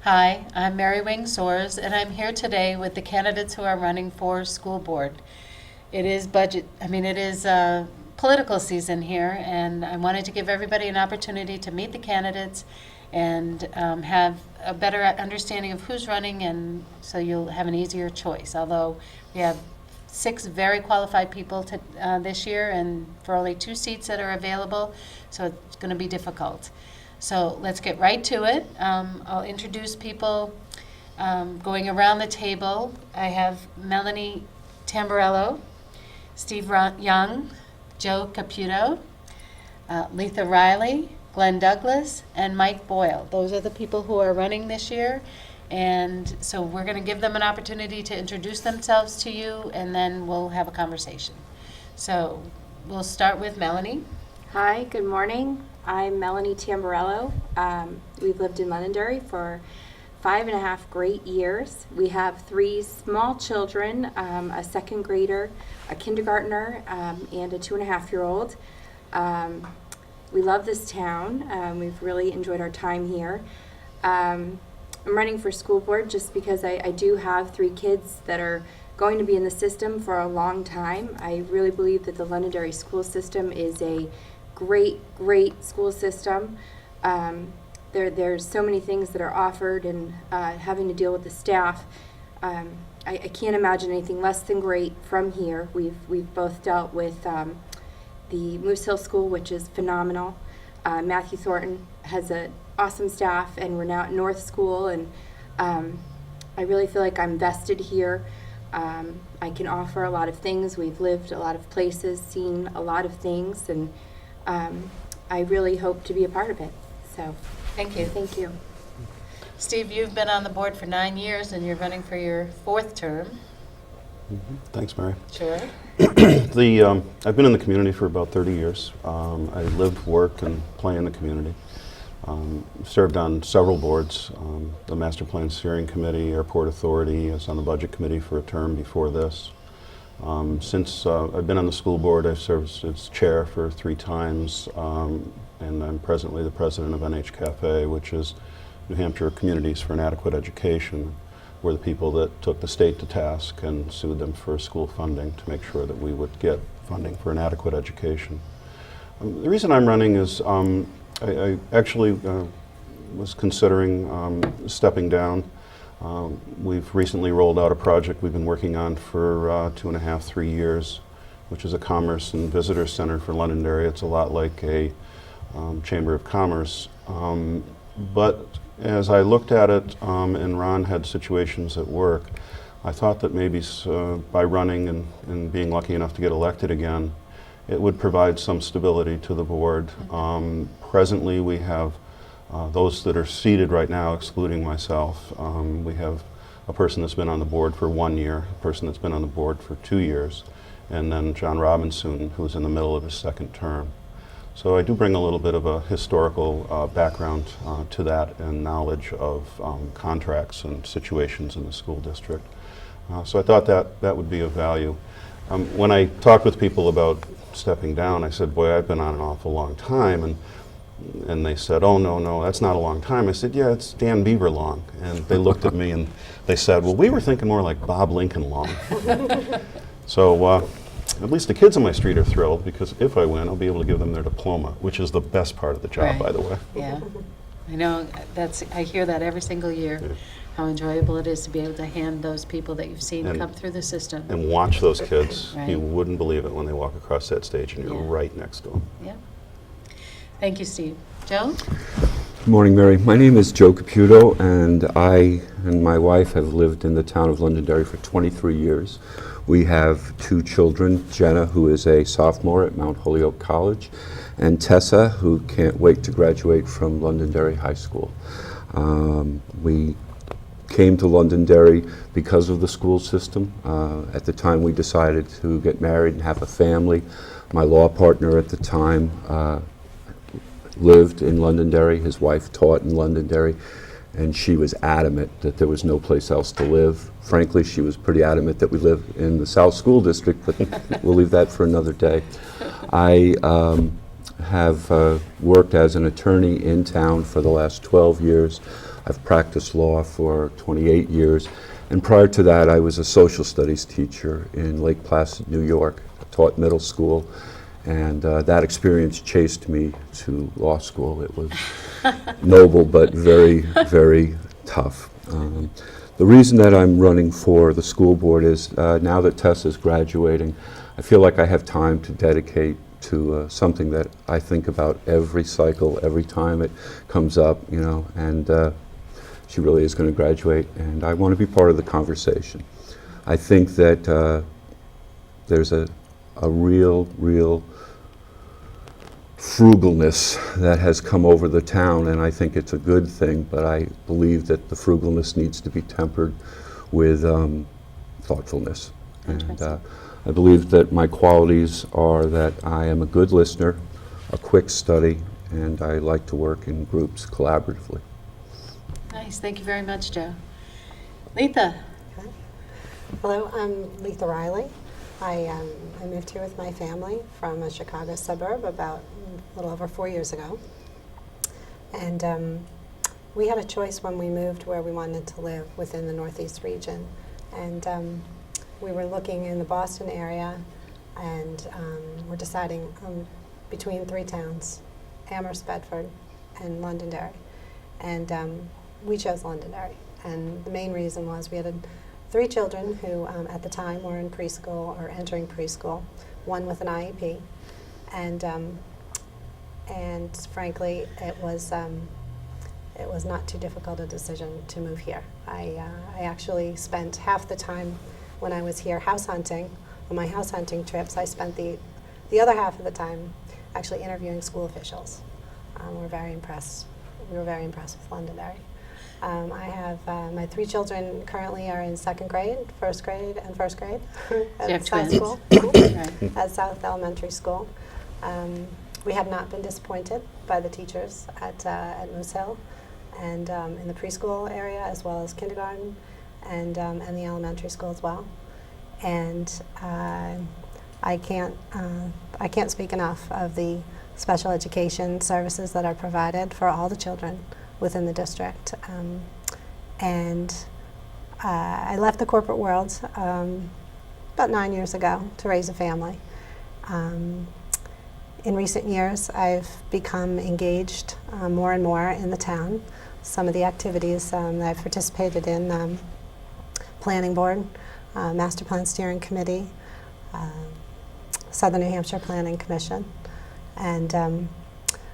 Hi, I'm Mary Wing Soares, and I'm here today with the candidates who are running for school board. It is political season here, and I wanted to give everybody an opportunity to meet the candidates and have a better understanding of who's running, and so you'll have an easier choice. Although we have 6 very qualified people this year, and for only 2 seats that are available, so it's going to be difficult. So let's get right to it. I'll introduce people going around the table. I have Melanie Tamburello, Steve Young, Joe Caputo, Letha Riley, Glenn Douglas, and Mike Boyle. Those are the people who are running this year. And so we're going to give them an opportunity to introduce themselves to you, and then we'll have a conversation. So we'll start with Melanie. Hi, good morning. I'm Melanie Tamburello. We've lived in Londonderry for 5.5 great years. We have 3 small children, a 2nd grader, a kindergartner, and a 2.5-year-old. We love this town. We've really enjoyed our time here. I'm running for school board just because I do have 3 kids that are going to be in the system for a long time. I really believe that the Londonderry school system is a great school system. There's so many things that are offered, and having to deal with the staff, I can't imagine anything less than great from here. We've both dealt with the Moose Hill School, which is phenomenal. Matthew Thornton has an awesome staff, and we're now at North School, and I really feel like I'm vested here. I can offer a lot of things. We've lived a lot of places, seen a lot of things, and I really hope to be a part of it. So, Thank you. thank you. Steve, you've been on the board for 9 years, and you're running for your 4th term. Thanks, Mary. Sure. I've been in the community for about 30 years. I live, work, and play in the community. Served on several boards, the Master Plan Steering Committee, Airport Authority. I was on the Budget Committee for a term before this. Since I've been on the school board, I've served as chair for 3 times, and I'm presently the president of NHCAFE, which is New Hampshire Communities for an Adequate Education. We're the people that took the state to task and sued them for school funding to make sure that we would get funding for an adequate education. The reason I'm running is I actually was considering stepping down. We've recently rolled out a project we've been working on for 2.5, 3 years, which is a Commerce and Visitor Center for Londonderry. It's a lot like a Chamber of Commerce. But as I looked at it, and Ron had situations at work, I thought that maybe by running and being lucky enough to get elected again, it would provide some stability to the board. Presently, we have those that are seated right now, excluding myself. We have a person that's been on the board for 1 year, a person that's been on the board for 2 years, and then John Robinson, who's in the middle of his 2nd term. So I do bring a little bit of a historical background to that, and knowledge of contracts and situations in the school district. So I thought that would be of value. When I talked with people about stepping down, I said, boy, I've been on an awful long time, and they said, oh, no, that's not a long time. I said, yeah, it's Dan Beaver long. And they looked at me and they said, well, we were thinking more like Bob Lincoln long. So at least the kids on my street are thrilled, because if I win, I'll be able to give them their diploma, which is the best part of the job, Right. by the way. Yeah, I know. I hear that every single year, Yeah. how enjoyable it is to be able to hand those people that you've seen And- come through the system. And watch those kids. Right. You wouldn't believe it when they walk across that stage and you're Yeah. right next to them. Yeah. Thank you, Steve. Joe? Good morning, Mary. My name is Joe Caputo, and I and my wife have lived in the town of Londonderry for 23 years. We have 2 children, Jenna, who is a sophomore at Mount Holyoke College, and Tessa, who can't wait to graduate from Londonderry High School. We came to Londonderry because of the school system. At the time we decided to get married and have a family. My law partner at the time lived in Londonderry. His wife taught in Londonderry, and she was adamant that there was no place else to live. Frankly, she was pretty adamant that we live in the South School District, but we'll leave that for another day. I have worked as an attorney in town for the last 12 years. I've practiced law for 28 years. And prior to that, I was a social studies teacher in Lake Placid, New York. I taught middle school, and that experience chased me to law school. It was noble, but very, very tough. The reason that I'm running for the school board is now that Tessa's graduating, I feel like I have time to dedicate to something that I think about every cycle, every time it comes up, you know, and she really is going to graduate, and I want to be part of the conversation. I think that there's a real frugalness that has come over the town, and I think it's a good thing, but I believe that the frugalness needs to be tempered with thoughtfulness. And I believe that my qualities are that I am a good listener, a quick study, and I like to work in groups collaboratively. Nice, thank you very much, Joe. Letha? Hello, I'm Letha Riley. I moved here with my family from a Chicago suburb about a little over 4 years ago. And we had a choice when we moved where we wanted to live within the Northeast region. And we were looking in the Boston area, and we're deciding between 3 towns, Amherst, Bedford, and Londonderry. And we chose Londonderry. And the main reason was we had 3 children who at the time were in preschool or entering preschool, one with an IEP. And frankly, it was not too difficult a decision to move here. I actually spent half the time when I was here house hunting. On my house hunting trips, I spent the other half of the time actually interviewing school officials. We were very impressed with Londonderry. I have my 3 children currently are in 2nd grade, 1st grade, and 1st grade at South School, Right. at South Elementary School. We have not been disappointed by the teachers at Moose Hill, and in the preschool area as well as kindergarten, and the elementary school as well. And I can't speak enough of the special education services that are provided for all the children within the district. I left the corporate world about 9 years ago to raise a family. In recent years, I've become engaged more and more in the town. Some of the activities that I've participated in, Planning Board, Master Plan Steering Committee, Southern New Hampshire Planning Commission, and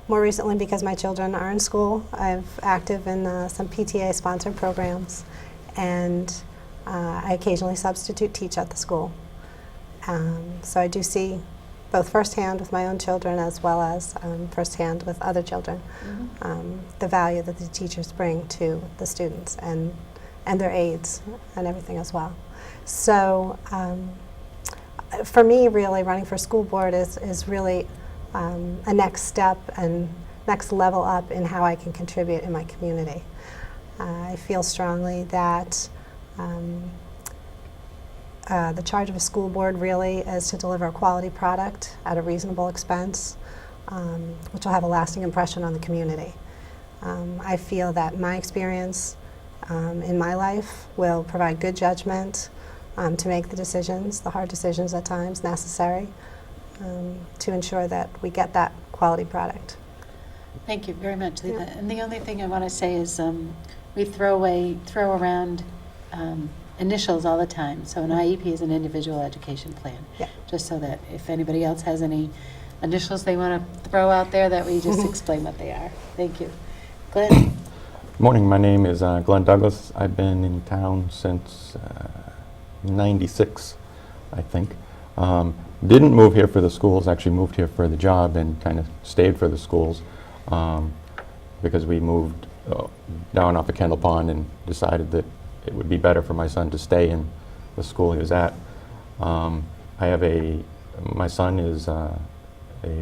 more recently, because my children are in school, I'm active in some PTA-sponsored programs, and I occasionally substitute teach at the school. So I do see both firsthand with my own children as well as firsthand with other children, the value that the teachers bring to the students and their aides and everything as well. So for me, really, running for school board is really a next step and next level up in how I can contribute in my community. I feel strongly that the charge of a school board really is to deliver a quality product at a reasonable expense, which will have a lasting impression on the community. I feel that my experience in my life will provide good judgment to make the decisions, the hard decisions at times necessary, to ensure that we get that quality product. Thank you very much, Letha. And the only thing I want to say is we throw around initials all the time. So an IEP is an individual education plan. Yeah. Just so that if anybody else has any initials they want to throw out there, that we just explain what they are. Thank you. Glenn? Morning, my name is Glenn Douglas. I've been in town since 96, I think. Didn't move here for the schools, actually moved here for the job and kind of stayed for the schools because we moved down off of Kendall Pond and decided that it would be better for my son to stay in the school he was at. My son is a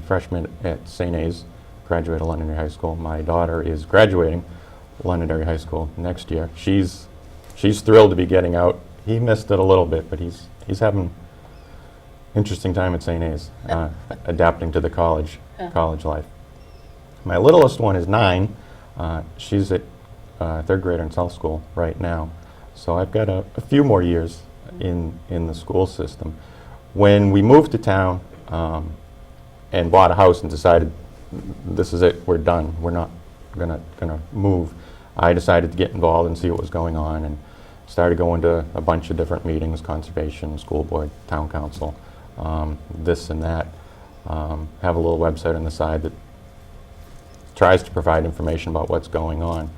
freshman at St. A's, graduate of Londonderry High School. My daughter is graduating Londonderry High School next year. She's thrilled to be getting out. He missed it a little bit, but he's having interesting time at St. A's, adapting to the college life. My littlest one is 9. She's at third grader in South School right now. So I've got a few more years in the school system. When we moved to town and bought a house and decided this is it, we're done, we're not gonna move, I decided to get involved and see what was going on, and started going to a bunch of different meetings, conservation, school board, town council, this and that. Have a little website on the side that tries to provide information about what's going on.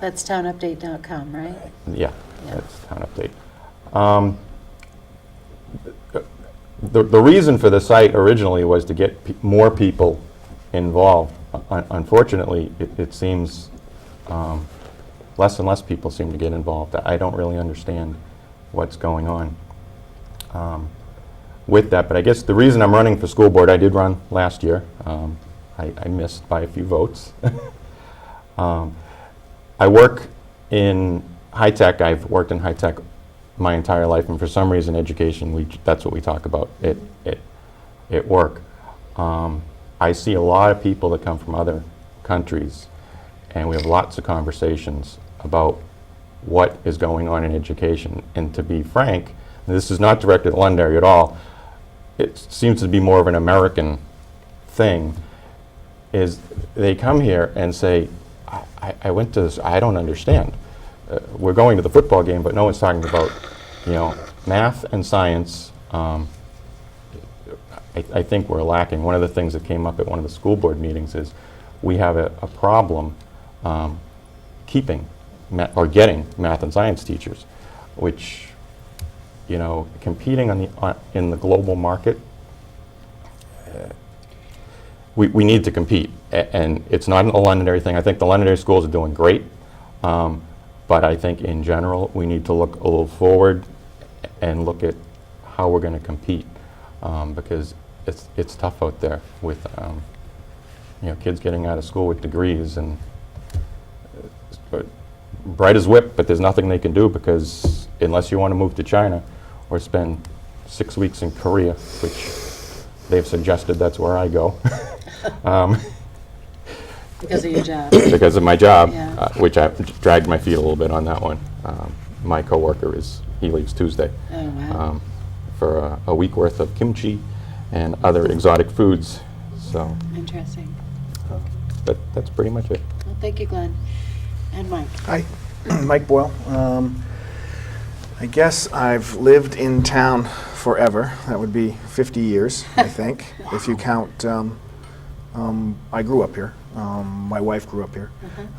That's townupdate.com, right? Yeah, Yeah. that's town update. The reason for the site originally was to get more people involved. Unfortunately, it seems less and less people seem to get involved. I don't really understand what's going on with that, but I guess the reason I'm running for school board, I did run last year. I missed by a few votes. I work in high tech. I've worked in high tech my entire life, and for some reason, education, that's what we talk about at work. I see a lot of people that come from other countries, and we have lots of conversations about what is going on in education. And to be frank, this is not directed at Londonderry at all, it seems to be more of an American thing, is they come here and say, I went to this, I don't understand. We're going to the football game, but no one's talking about, math and science. I think we're lacking. One of the things that came up at one of the school board meetings is we have a problem keeping or getting math and science teachers, which, competing in the global market, we need to compete. And it's not a Londonderry thing. I think the Londonderry schools are doing great. But I think in general, we need to look a little forward and look at how we're going to compete, because it's tough out there with kids getting out of school with degrees and bright as whip, but there's nothing they can do, because unless you want to move to China or spend 6 weeks in Korea, which they've suggested that's where I go. Because of your job. Because of my job, Yeah. Which I dragged my feet a little bit on that one. My coworker he leaves Tuesday Oh, wow. for a week worth of kimchi and other exotic foods. So Interesting. that's pretty much it. Well, thank you, Glenn. And Mike. Hi, Mike Boyle. I guess I've lived in town forever. That would be 50 years, I think, if you count. I grew up here. My wife grew up here.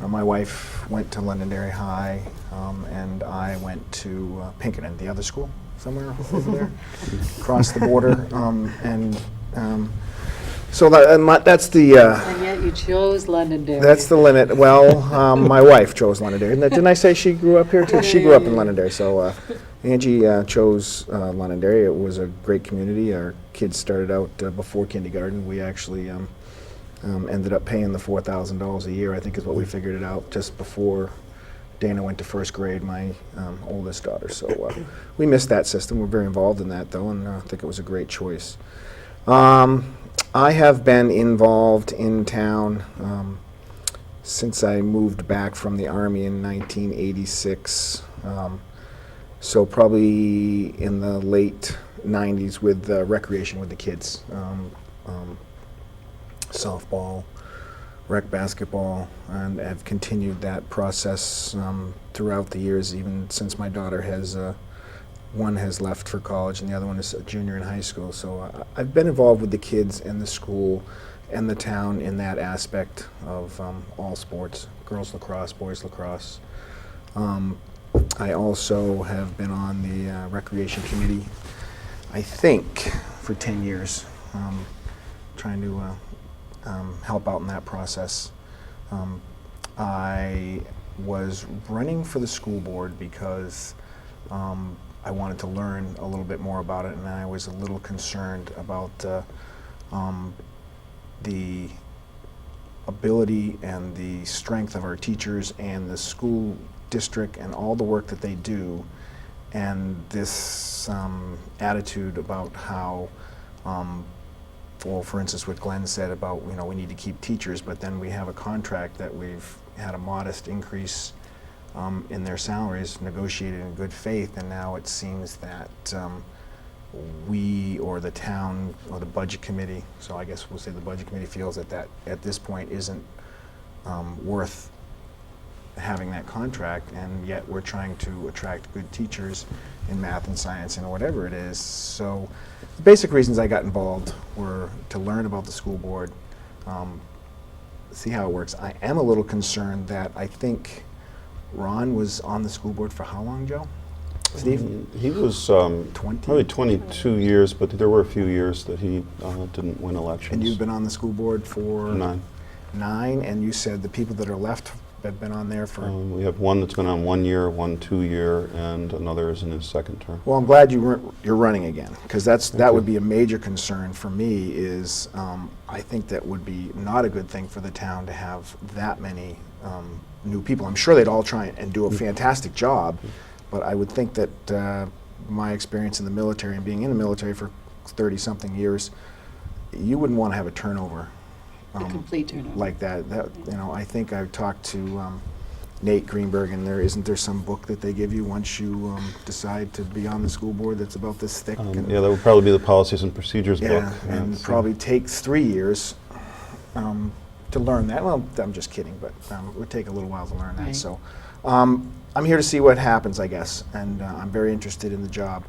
My wife went to Londonderry High, and I went to Pinkerton, the other school, somewhere over there, across the border. So that's the. And yet you chose Londonderry. That's the limit. Well, my wife chose Londonderry. Didn't I say she grew up here too? She grew up in Londonderry. So Angie chose Londonderry. It was a great community. Our kids started out before kindergarten. We actually ended up paying the $4,000 a year, I think is what we figured it out, just before Dana went to first grade, my oldest daughter. So we missed that system. We're very involved in that, though, and I think it was a great choice. I have been involved in town since I moved back from the Army in 1986. So probably in the late 90s with recreation with the kids. Softball, rec basketball, and have continued that process throughout the years, even since my daughter has one has left for college and the other one is a junior in high school. So I've been involved with the kids and the school and the town in that aspect of all sports, girls lacrosse, boys lacrosse. I also have been on the recreation committee, I think, for 10 years, trying to help out in that process. I was running for the school board because I wanted to learn a little bit more about it, and I was a little concerned about the ability and the strength of our teachers and the school district and all the work that they do, and this attitude about how well, for instance, what Glenn said about, we need to keep teachers, but then we have a contract that we've had a modest increase in their salaries, negotiated in good faith, and now it seems that we, or the town, or the budget committee, so I guess we'll say the budget committee feels that at this point isn't worth having that contract, and yet we're trying to attract good teachers in math and science and whatever it is. So the basic reasons I got involved were to learn about the school board, see how it works. I am a little concerned that I think Ron was on the school board for how long, Joe? Steve? He was 20? probably 22 years, but there were a few years that he didn't win elections. And you've been on the school board for? 9. 9, and you said the people that are left have been on there for? We have one that's been on 1 year, one 2 year, and another is in his second term. Well, I'm glad you're running again, because that you. would be a major concern for me. Is I think that would be not a good thing for the town to have that many new people. I'm sure they'd all try and do a fantastic job, but I would think that my experience in the military and being in the military for 30-something years, you wouldn't want to have a turnover. A complete turnover. Like that, I think I've talked to Nate Greenberg, and isn't there some book that they give you once you decide to be on the school board that's about this thick? And Yeah, that would probably be the policies and procedures book. yeah, and That's, probably takes 3 years to learn that. Well, I'm just kidding, but it would take a little while to learn that. Right. So I'm here to see what happens, I guess, and I'm very interested in the job.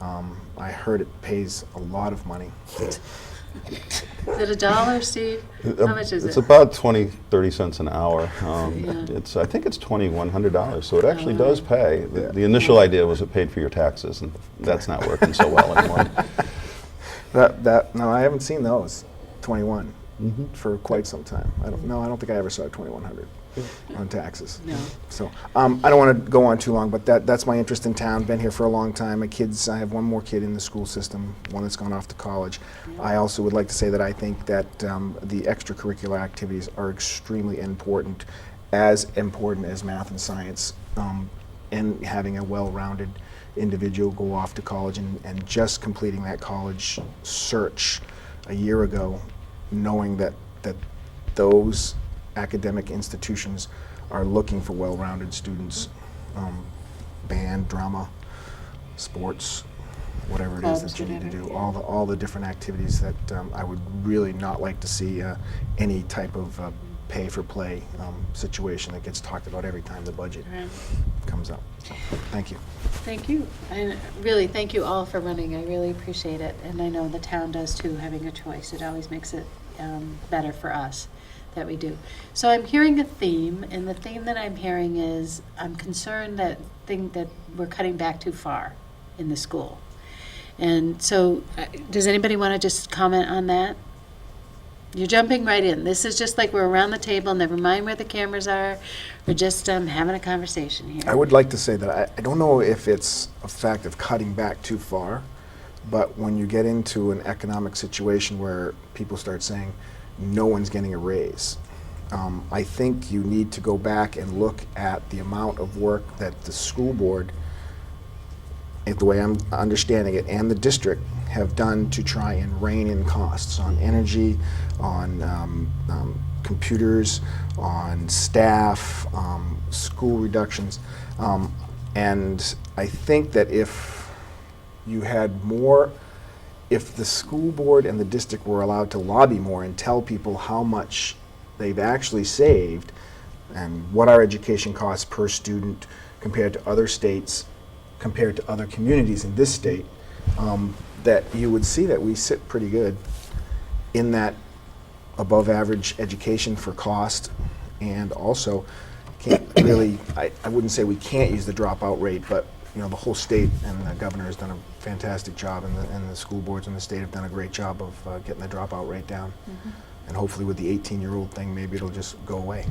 I heard it pays a lot of money. Is it $1, Steve? How much is It's it? about 30 cents an hour. Yeah. I think it's $2,100, so it actually wow. does pay. The initial idea was it paid for your taxes, and that's not working so well anymore. No, I haven't seen those 21 Mhm. for quite some time. I don't think I ever saw 2,100 on taxes. No. So I don't want to go on too long, but that's my interest in town. Been here for a long time. My kids, I have one more kid in the school system, one that's gone off to college. I also would like to say that I think that the extracurricular activities are extremely important as math and science, and having a well-rounded individual go off to college and just completing that college search a year ago, knowing that those academic institutions are looking for well-rounded students, band, drama, sports, whatever it is Clubs that you need to and do, all the different activities that I would really not like to see any type of pay-for-play situation that gets talked about every time the budget Right. comes up. So, thank you. Thank you. And really, thank you all for running. I really appreciate it. And I know the town does too, having a choice. It always makes it better for us that we do. So I'm hearing a theme, and the theme that I'm hearing is I'm concerned that we're cutting back too far in the school. And so does anybody want to just comment on that? You're jumping right in. This is just like we're around the table, never mind where the cameras are. We're just having a conversation here. I would like to say that I don't know if it's a fact of cutting back too far, but when you get into an economic situation where people start saying no one's getting a raise, I think you need to go back and look at the amount of work that the school board, the way I'm understanding it, and the district have done to try and rein in costs on energy, on computers, on staff, school reductions. And I think that if you had more, if the school board and the district were allowed to lobby more and tell people how much they've actually saved and what our education costs per student compared to other states, compared to other communities in this state, that you would see that we sit pretty good in that above average education for cost, and also can't really, I wouldn't say we can't use the dropout rate, but the whole state and the governor has done a fantastic job, and the school boards in the state have done a great job of getting the dropout rate down. Mm-hmm. And hopefully with the 18-year-old thing, maybe it'll just go away.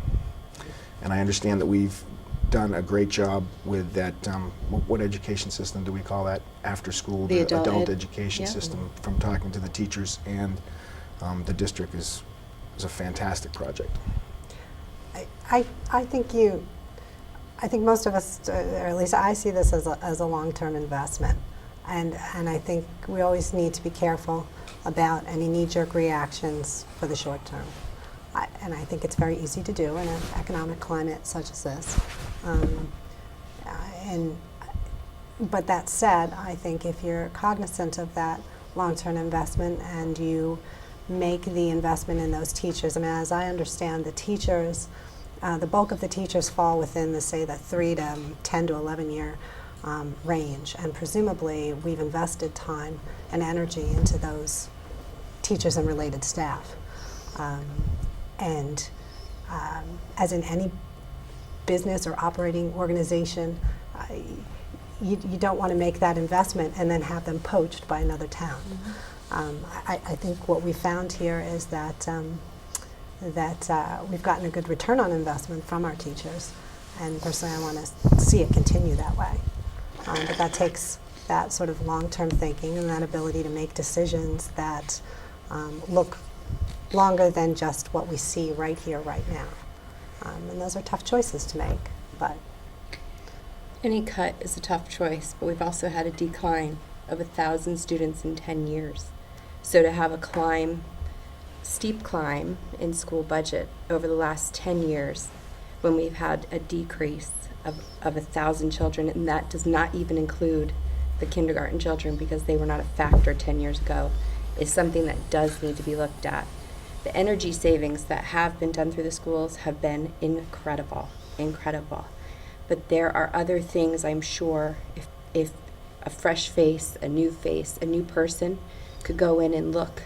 And I understand that we've done a great job with that, what education system do we call that? After school, The adult ed. education Yeah. system, from talking to the teachers and the district is a fantastic project. I think most of us, or at least I see this as a long-term investment. And I think we always need to be careful about any knee-jerk reactions for the short term. and I think it's very easy to do in an economic climate such as this. And but that said, I think if you're cognizant of that long-term investment and you make the investment in those teachers, I mean, as I understand, the teachers, the bulk of the teachers fall within the, say, the 3 to 10 to 11 year range, and presumably we've invested time and energy into those teachers and related staff. As in any business or operating organization, you don't want to make that investment and then have them poached by another town. I think what we found here is that we've gotten a good return on investment from our teachers, and personally I want to see it continue that way. But that takes that sort of long-term thinking and that ability to make decisions that look longer than just what we see right here, right now. And those are tough choices to make, but Any cut is a tough choice, but we've also had a decline of 1,000 students in 10 years. So to have a steep climb in school budget over the last 10 years, when we've had a decrease of 1,000 children, and that does not even include the kindergarten children because they were not a factor 10 years ago, is something that does need to be looked at. The energy savings that have been done through the schools have been incredible. But there are other things, I'm sure, if a fresh face, a new person could go in and look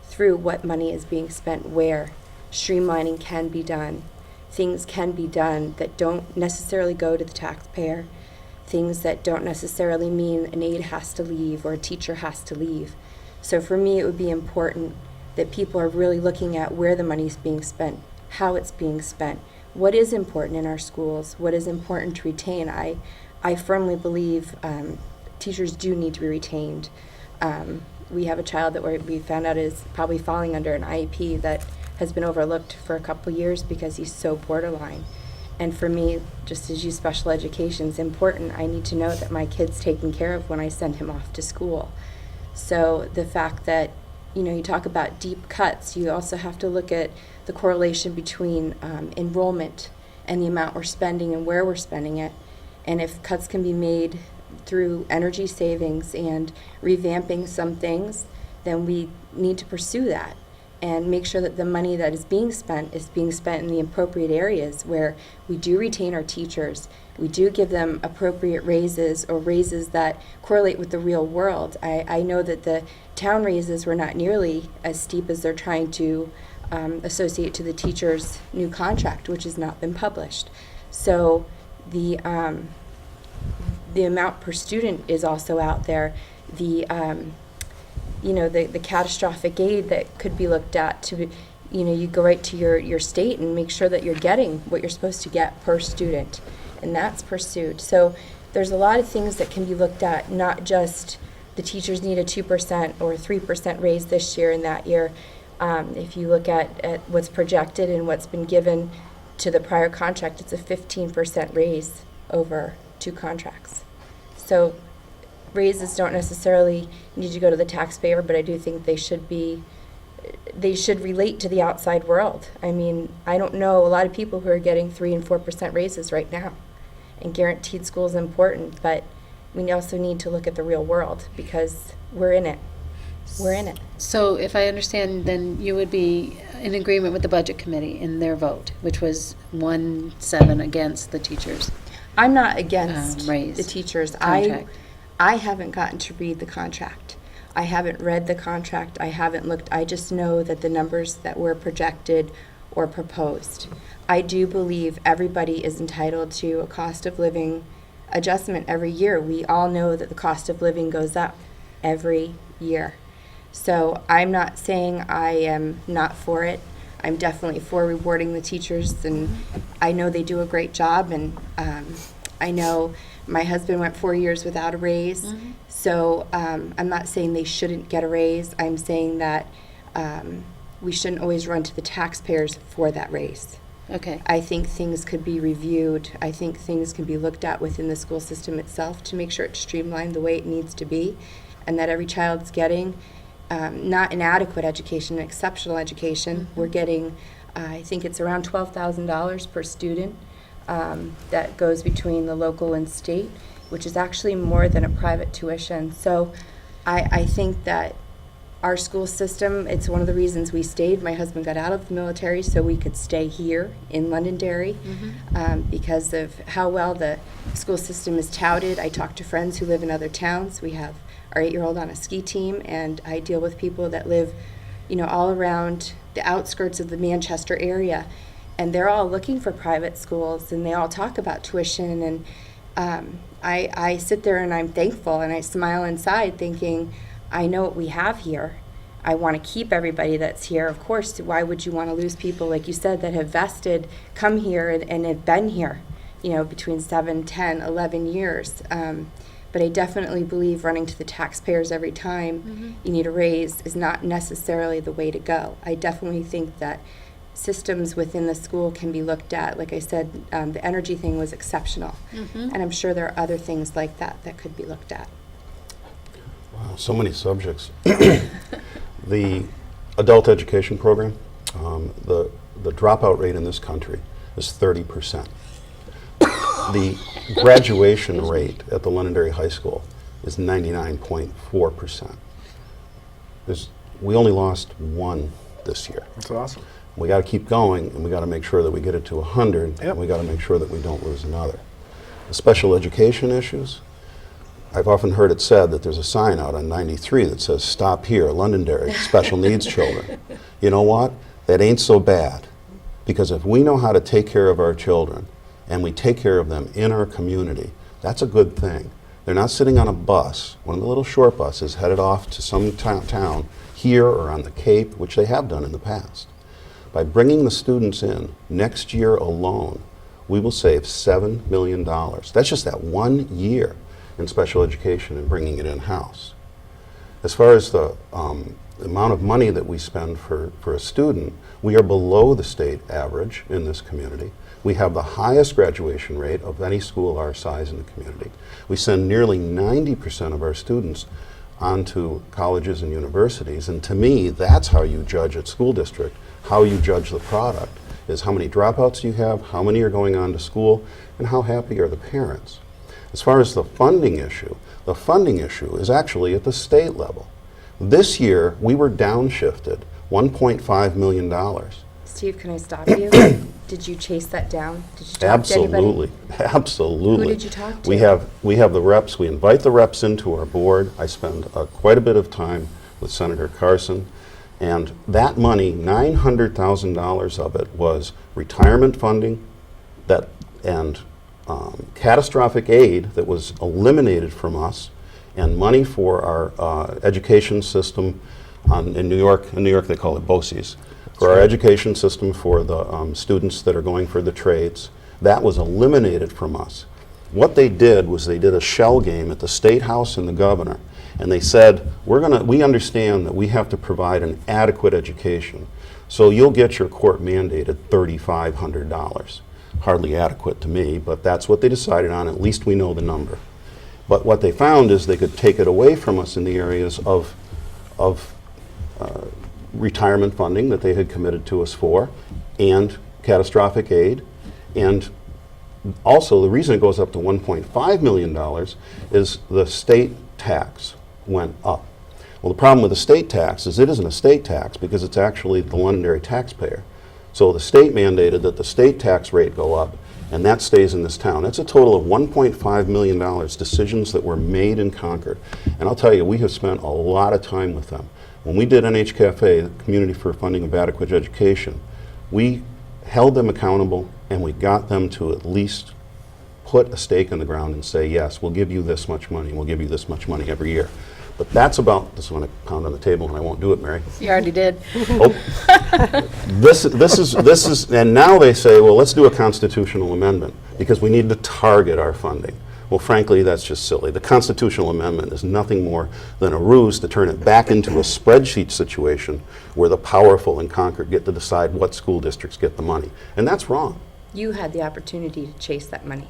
through what money is being spent where, streamlining can be done. Things can be done that don't necessarily go to the taxpayer, things that don't necessarily mean an aide has to leave or a teacher has to leave. So for me, it would be important that people are really looking at where the money is being spent, how it's being spent, what is important in our schools, what is important to retain. I firmly believe teachers do need to be retained. We have a child that we found out is probably falling under an IEP that has been overlooked for a couple years because he's so borderline. And for me, just as you, special education is important. I need to know that my kid's taken care of when I send him off to school. So the fact that, you talk about deep cuts, you also have to look at the correlation between enrollment and the amount we're spending and where we're spending it. And if cuts can be made through energy savings and revamping some things, then we need to pursue that and make sure that the money that is being spent in the appropriate areas where we do retain our teachers, we do give them appropriate raises or raises that correlate with the real world. I know that the town raises were not nearly as steep as they're trying to associate to the teacher's new contract, which has not been published. So the amount per student is also out there. The catastrophic aid that could be looked at to, you go right to your state and make sure that you're getting what you're supposed to get per student, and that's pursued. So there's a lot of things that can be looked at, not just the teachers need a 2% or 3% raise this year and that year. If you look at what's projected and what's been given to the prior contract, it's a 15% raise over 2 contracts. So raises don't necessarily need to go to the taxpayer, but I do think they should relate to the outside world. I mean, I don't know a lot of people who are getting 3% and 4% raises right now. And guaranteed school is important, but we also need to look at the real world because we're in it. So if I understand, then you would be in agreement with the Budget Committee in their vote, which was 1-7 against the teachers. I'm not against raise the teachers. contract. I haven't gotten to read the contract. I haven't read the contract. I haven't looked. I just know that the numbers that were projected or proposed. I do believe everybody is entitled to a cost of living adjustment every year. We all know that the cost of living goes up every year. So I'm not saying I am not for it. I'm definitely for rewarding the teachers, and I know they do a great job, and I know my husband went 4 years without a raise. So I'm not saying they shouldn't get a raise. I'm saying that we shouldn't always run to the taxpayers for that raise. Okay. I think things could be reviewed. I think things can be looked at within the school system itself to make sure it's streamlined the way it needs to be, and that every child's getting not an adequate education, an exceptional education. We're getting I think it's around $12,000 per student that goes between the local and state, which is actually more than a private tuition. So I think that our school system, it's one of the reasons we stayed. My husband got out of the military so we could stay here in Londonderry because of how well the school system is touted. I talk to friends who live in other towns. We have our 8-year-old on a ski team, and I deal with people that live, you know, all around the outskirts of the Manchester area, and they're all looking for private schools, and they all talk about tuition, and I sit there and I'm thankful, and I smile inside thinking, I know what we have here. I want to keep everybody that's here. Of course, why would you want to lose people, like you said, that have vested, come here and have been here, you know, between 7, 10, 11 years. But I definitely believe running to the taxpayers every time you need a raise is not necessarily the way to go. I definitely think that systems within the school can be looked at. Like I said, the energy thing was exceptional. And I'm sure there are other things like that that could be looked at. Wow, so many subjects. The adult education program, the dropout rate in this country is 30%. The graduation rate at the Londonderry High School is 99.4%. We only lost one this year. That's awesome. We got to keep going, and we got to make sure that we get it to 100, Yep. and we got to make sure that we don't lose another. The special education issues, I've often heard it said that there's a sign out on 93 that says, "Stop here, Londonderry, special needs children." You know what? That ain't so bad, because if we know how to take care of our children, and we take care of them in our community, that's a good thing. They're not sitting on a bus, one of the little short buses, headed off to some town here or on the Cape, which they have done in the past. By bringing the students in, next year alone, we will save $7 million. That's just that 1 year in special education and bringing it in-house. As far as the amount of money that we spend for a student, we are below the state average in this community. We have the highest graduation rate of any school our size in the community. We send nearly 90% of our students onto colleges and universities, and to me, that's how you judge a school district, how you judge the product, is how many dropouts you have, how many are going on to school, and how happy are the parents. As far as the funding issue is actually at the state level. This year, we were downshifted $1.5 million. Steve, can I stop you? Did you chase that down? Did you talk to anybody? Absolutely, absolutely. Who did you talk to? We have the reps. We invite the reps into our board. I spend quite a bit of time with Senator Carson, and that money, $900,000 of it, was retirement funding and catastrophic aid that was eliminated from us, and money for our education system in New York. In New York, they call it BOCES. For our education system for the students that are going for the trades, that was eliminated from us. What they did was they did a shell game at the State House and the governor, and they said, we understand that we have to provide an adequate education, so you'll get your court mandated $3,500. Hardly adequate to me, but that's what they decided on. At least we know the number. But what they found is they could take it away from us in the areas of retirement funding that they had committed to us for, and catastrophic aid. And also, the reason it goes up to $1.5 million is the state tax went up. Well, the problem with the state tax is it isn't a state tax because it's actually the Londonderry taxpayer. So the state mandated that the state tax rate go up, and that stays in this town. That's a total of $1.5 million, decisions that were made in Concord. And I'll tell you, we have spent a lot of time with them. When we did NHCAFE, the Community for Funding of Adequate Education, we held them accountable, and we got them to at least put a stake in the ground and say, yes, we'll give you this much money, we'll give you this much money every year. But that's about, this is when I pound on the table, and I won't do it, Mary. You already did. Oh. This is, and now they say, well, let's do a constitutional amendment because we need to target our funding. Well, frankly, that's just silly. The constitutional amendment is nothing more than a ruse to turn it back into a spreadsheet situation where the powerful in Concord get to decide what school districts get the money. And that's wrong. You had the opportunity to chase that money.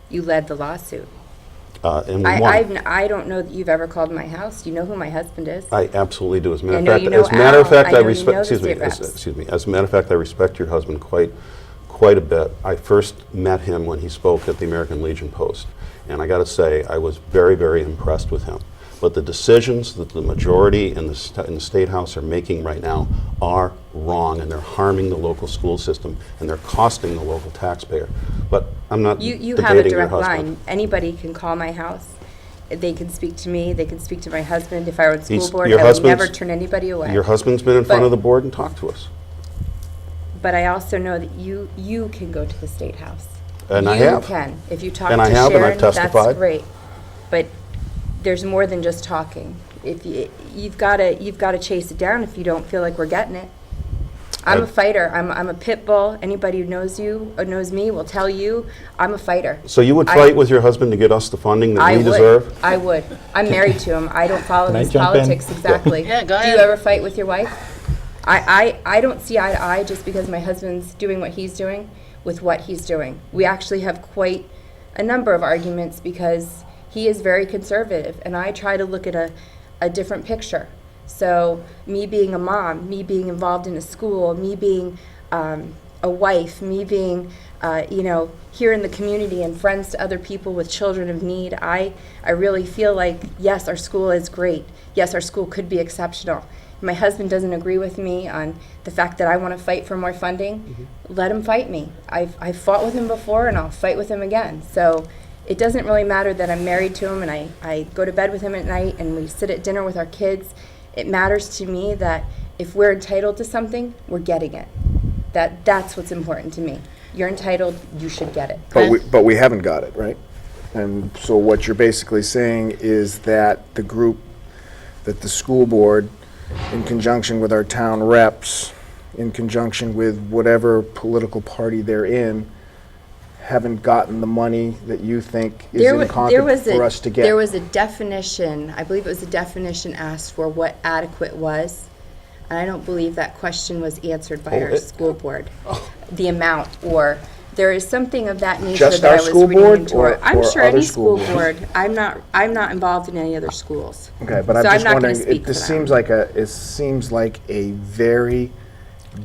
You led the lawsuit. And we won. I don't know that you've ever called my house. Do you know who my husband is? I absolutely do. As a matter I of know fact, you know as a matter of Al. fact, I know you know the excuse me, state reps. excuse me. As a matter of fact, I respect your husband quite a bit. I first met him when he spoke at the American Legion Post, and I got to say, I was very, very impressed with him. But the decisions that the majority in the State House are making right now are wrong, and they're harming the local school system, and they're costing the local taxpayer. But I'm not You debating have a your direct husband. line. Anybody can call my house. They can speak to me. They can speak to my husband. If I were on school He's- board, your I would never husband's- turn anybody away. Your husband's been in front But- of the board and talked to us. But I also know that you can go to the State House. And I You have. can. If you talk And to I have, and Sharon, I've testified. that's great. But there's more than just talking. If you've got to chase it down if you don't feel like we're getting it. I'm a fighter. I'm a pit bull. Anybody who knows you or knows me will tell you I'm a fighter. So you would I- fight with your husband to get us the funding that I we would. deserve? I would. I'm married to him. I don't follow Can I his jump in? politics exactly. Yeah, go Do you ahead. ever fight with your wife? I don't see eye to eye just because my husband's doing what he's doing with what he's doing. We actually have quite a number of arguments because he is very conservative, and I try to look at a different picture. So me being a mom, me being involved in a school, me being a wife, me being, here in the community and friends to other people with children of need, I really feel like, yes, our school is great. Yes, our school could be exceptional. My husband doesn't agree with me on the fact that I want to fight for more funding. Let him fight me. I've fought with him before, and I'll fight with him again. So it doesn't really matter that I'm married to him and I go to bed with him at night and we sit at dinner with our kids. It matters to me that if we're entitled to something, we're getting it. That's what's important to me. You're entitled, you should get it. But we haven't got it, right? And so what you're basically saying is that that the school board, in conjunction with our town reps, in conjunction with whatever political party they're in, haven't gotten the money that you think is incompetent for us to get. There was a definition, I believe it was a definition asked for what adequate was, and I don't believe that question was answered by our school board. The amount, or there is something of that nature Just that our I was school reading board into. or I'm sure other any school school boards? board, I'm not involved in any other schools. Okay, but So I'm just not gonna wondering, speak this for seems them. like a very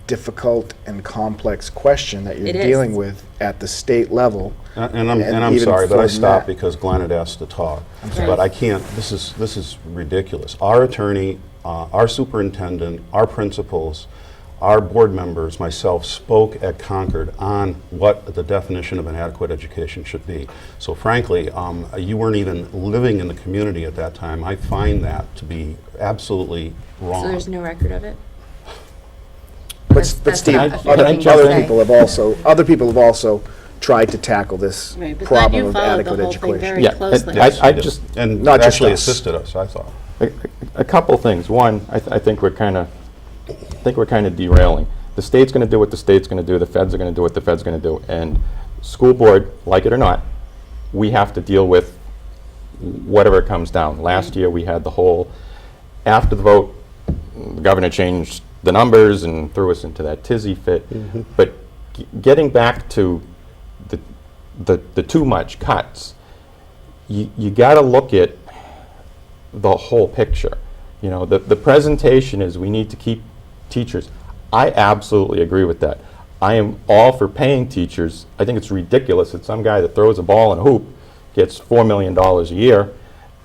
difficult and complex question that It you're is. dealing with at the state level. And I'm even sorry, but I for stopped that. because Glenn had asked to talk. But I can't, this is ridiculous. Our attorney, our superintendent, our principals, our board members, myself, spoke at Concord on what the definition of an adequate education should be. So frankly, you weren't even living in the community at that time. I find that to be absolutely wrong. So there's no record of it? But That's Steve, not a fair other thing to other say. people have also tried to tackle this Right, but Glenn, problem you of followed the adequate whole thing education. very Yeah, closely. Yes, I he did. just- And Not just actually us. assisted us, I thought. A couple things. One, I think we're kind of derailing. The state's going to do what the state's going to do. The feds are going to do what the feds going to do. And school board, like it or not, we have to deal with whatever comes down. Last year, we had the whole, after the vote, the governor changed the numbers and threw us into that tizzy fit. But getting back to the too much cuts, you got to look at the whole picture. You know, the presentation is we need to keep teachers. I absolutely agree with that. I am all for paying teachers. I think it's ridiculous that some guy that throws a ball in a hoop gets $4 million a year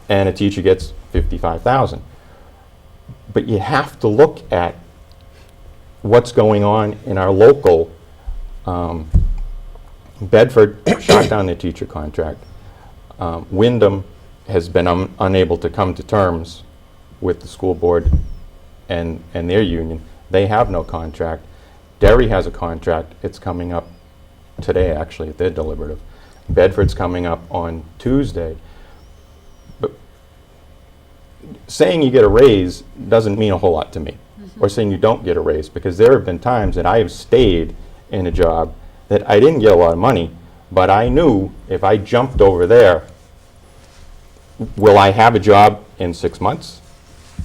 and a teacher gets $55,000. But you have to look at what's going on in our local. Bedford shot down their teacher contract. Wyndham has been unable to come to terms with the school board and their union. They have no contract. Derry has a contract. It's coming up today, actually, at their deliberative. Bedford's coming up on Tuesday. But saying you get a raise doesn't mean a whole lot to me, or saying you don't get a raise, because there have been times that I have stayed in a job that I didn't get a lot of money, but I knew if I jumped over there, will I have a job in 6 months?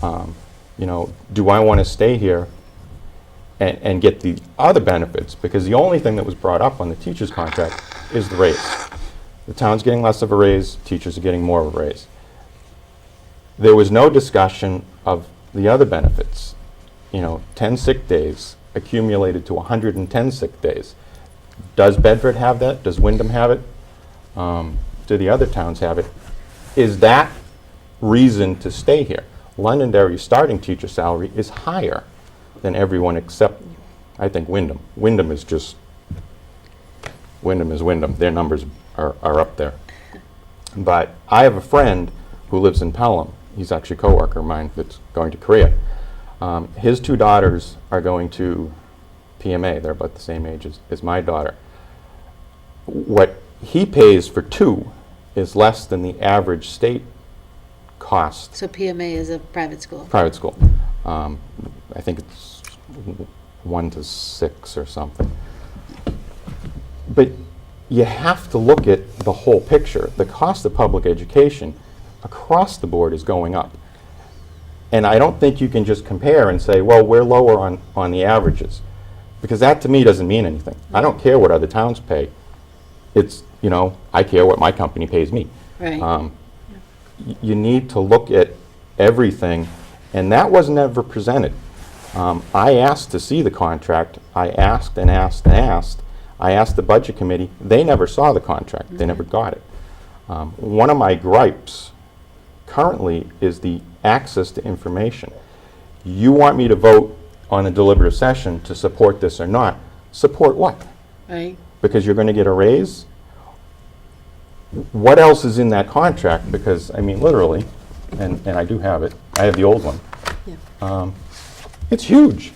Do I want to stay here and get the other benefits? Because the only thing that was brought up on the teacher's contract is the raise. The town's getting less of a raise, teachers are getting more of a raise. There was no discussion of the other benefits. 10 sick days accumulated to 110 sick days. Does Bedford have that? Does Wyndham have it? Do the other towns have it? Is that reason to stay here? Londonderry's starting teacher salary is higher than everyone except, I think, Wyndham. Wyndham is Wyndham. Their numbers are up there. But I have a friend who lives in Pelham. He's actually a coworker of mine that's going to Korea. His two daughters are going to PMA. They're about the same age as my daughter. What he pays for two is less than the average state cost. So PMA is a private school. Private school. I think it's 1 to 6 or something. But you have to look at the whole picture. The cost of public education across the board is going up. And I don't think you can just compare and say, well, we're lower on the averages. Because that to me doesn't mean anything. I don't care what other towns pay. It's, I care what my company pays me. Right. You need to look at everything, and that was never presented. I asked to see the contract. I asked and asked and asked. I asked the budget committee. They never saw the contract. They never got it. One of my gripes currently is the access to information. You want me to vote on a deliberative session to support this or not. Support what? Right. Because you're going to get a raise? What else is in that contract? Because, literally, and I do have it. I have the old one. Yeah. It's huge.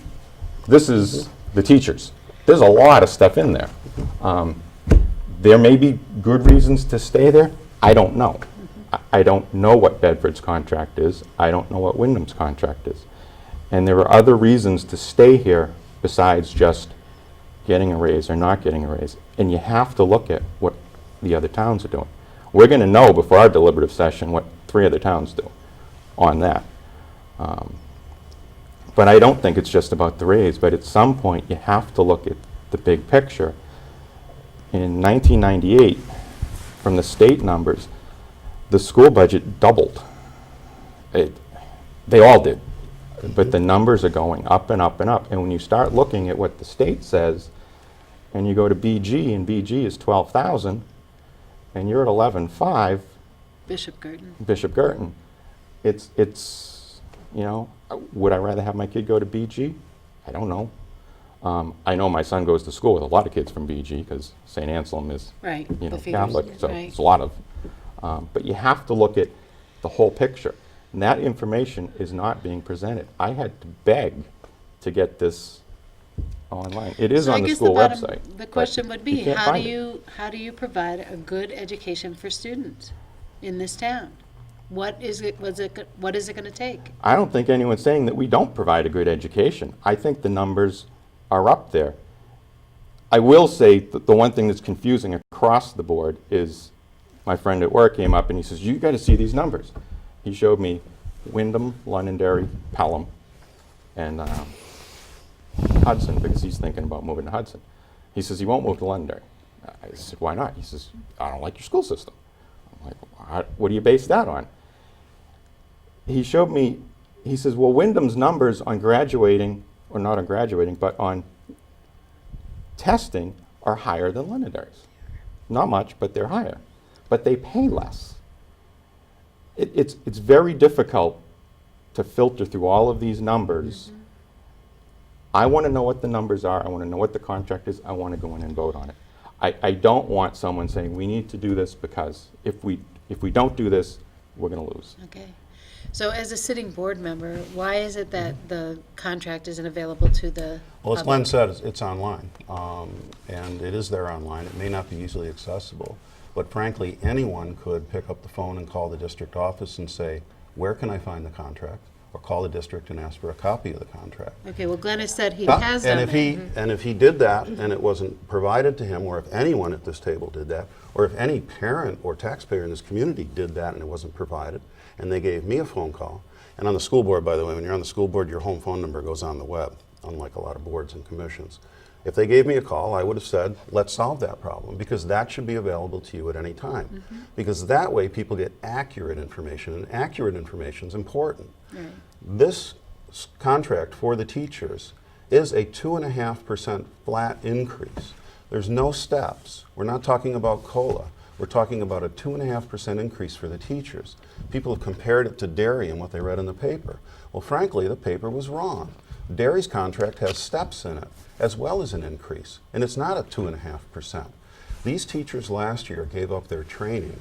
This is the teachers. There's a lot of stuff in there. There may be good reasons to stay there. I don't know. I don't know what Bedford's contract is. I don't know what Wyndham's contract is. And there are other reasons to stay here besides just getting a raise or not getting a raise. And you have to look at what the other towns are doing. We're going to know before our deliberative session what 3 other towns do on that. But I don't think it's just about the raise, but at some point you have to look at the big picture. In 1998, from the state numbers, the school budget doubled. They all did. But the numbers are going up and up and up. And when you start looking at what the state says, and you go to BG, and BG is 12,000, and you're at 11.5, Bishop Girton. Bishop Girton, it's would I rather have my kid go to BG? I don't know. I know my son goes to school with a lot of kids from BG because St. Anselm is Right. The figures, Catholic, so right. it's a lot of. But you have to look at the whole picture. And that information is not being presented. I had to beg to get this online. It is So I on the guess school bottom- website. The but question would you be, can't how find it. do you provide a good education for students in this town? What is it going to take? I don't think anyone's saying that we don't provide a good education. I think the numbers are up there. I will say that the one thing that's confusing across the board is my friend at work came up and he says, you got to see these numbers. He showed me Wyndham, Londonderry, Pelham, and Hudson, because he's thinking about moving to Hudson. He says he won't move to Londonderry. I said, why not? He says, I don't like your school system. I'm like, what do you base that on? He showed me, he says, well, Wyndham's numbers on graduating, or not on graduating, but on testing are higher than Londonderry's. Not much, but they're higher. But they pay less. It's very difficult to filter through all of these numbers. I want to know what the numbers are. I want to know what the contract is. I want to go in and vote on it. I don't want someone saying, we need to do this because if we don't do this, we're going to lose. Okay. So as a sitting board member, why is it that the contract isn't available to the Well, as public? Glenn said, it's online, and it is there online. It may not be easily accessible, but frankly, anyone could pick up the phone and call the district office and say, where can I find the contract? Or call the district and ask for a copy of the contract. Okay, well, Glenn has said he has done And that. if he did that and it wasn't provided to him, or if anyone at this table did that, or if any parent or taxpayer in this community did that and it wasn't provided, and they gave me a phone call, and on the school board, by the way, when you're on the school board, your home phone number goes on the web, unlike a lot of boards and commissions. If they gave me a call, I would have said, let's solve that problem, because that should be available to you at any time. Because that way people get accurate information, and accurate information is important. Right. This contract for the teachers is a 2.5% flat increase. There's no steps. We're not talking about COLA. We're talking about a 2.5% increase for the teachers. People have compared it to dairy and what they read in the paper. Well, frankly, the paper was wrong. Dairy's contract has steps in it, as well as an increase, and it's not a 2.5%. These teachers last year gave up their training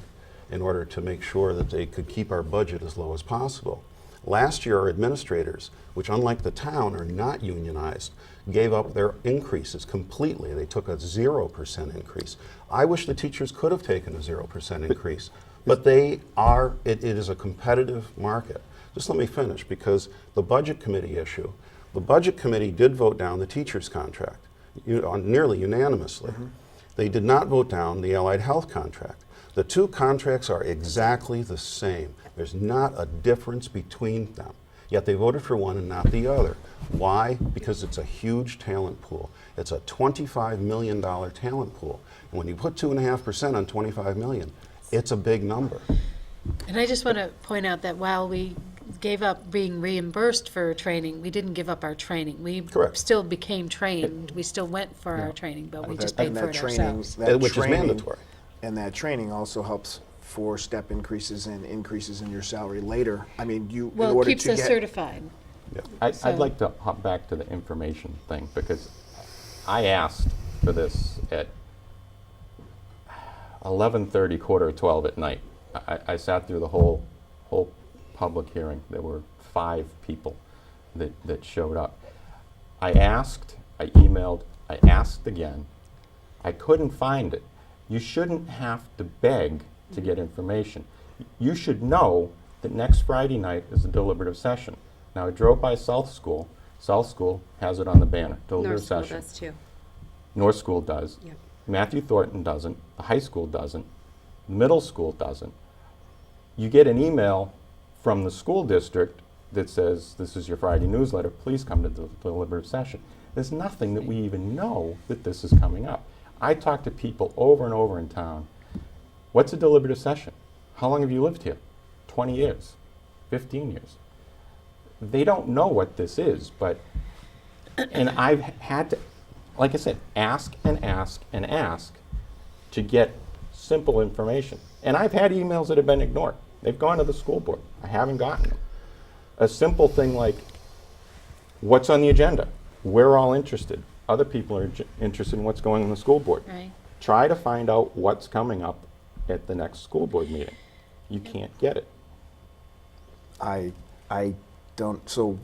in order to make sure that they could keep our budget as low as possible. Last year, our administrators, which unlike the town are not unionized, gave up their increases completely. They took a 0% increase. I wish the teachers could have taken a 0% increase, but it is a competitive market. Just let me finish, because the budget committee issue, the budget committee did vote down the teacher's contract nearly unanimously. They did not vote down the allied health contract. The two contracts are exactly the same. There's not a difference between them. Yet they voted for one and not the other. Why? Because it's a huge talent pool. It's a $25 million talent pool. And when you put 2.5% on $25 million, it's a big number. And I just want to point out that while we gave up being reimbursed for training, we didn't give up our training. We Correct. still became trained. We still went for our training, but we just paid And for that it training- ourselves. that Which is training- mandatory. And that training also helps for step increases and increases in your salary later. I mean, in Well, it order keeps to us get. certified. So- I'd like to hop back to the information thing, because I asked for this at 11:30, 11:45 at night. I sat through the whole public hearing. There were 5 people that showed up. I asked, I emailed, I asked again. I couldn't find it. You shouldn't have to beg to get information. You should know that next Friday night is a deliberative session. Now, I drove by South School. South School has it on the banner, deliberative North School session. does too. North School does. Yep. Matthew Thornton doesn't. The high school doesn't. Middle school doesn't. You get an email from the school district that says, this is your Friday newsletter, please come to the deliberative session. There's nothing that we even know that this is coming up. I talk to people over and over in town. What's a deliberative session? How long have you lived here? 20 years, 15 years. They don't know what this is, and I've had to, like I said, ask and ask and ask to get simple information. And I've had emails that have been ignored. They've gone to the school board. I haven't gotten them. A simple thing like, what's on the agenda? We're all interested. Other people are interested in what's going on in the school board. Right. Try to find out what's coming up at the next school board meeting. You can't get it. I don't, so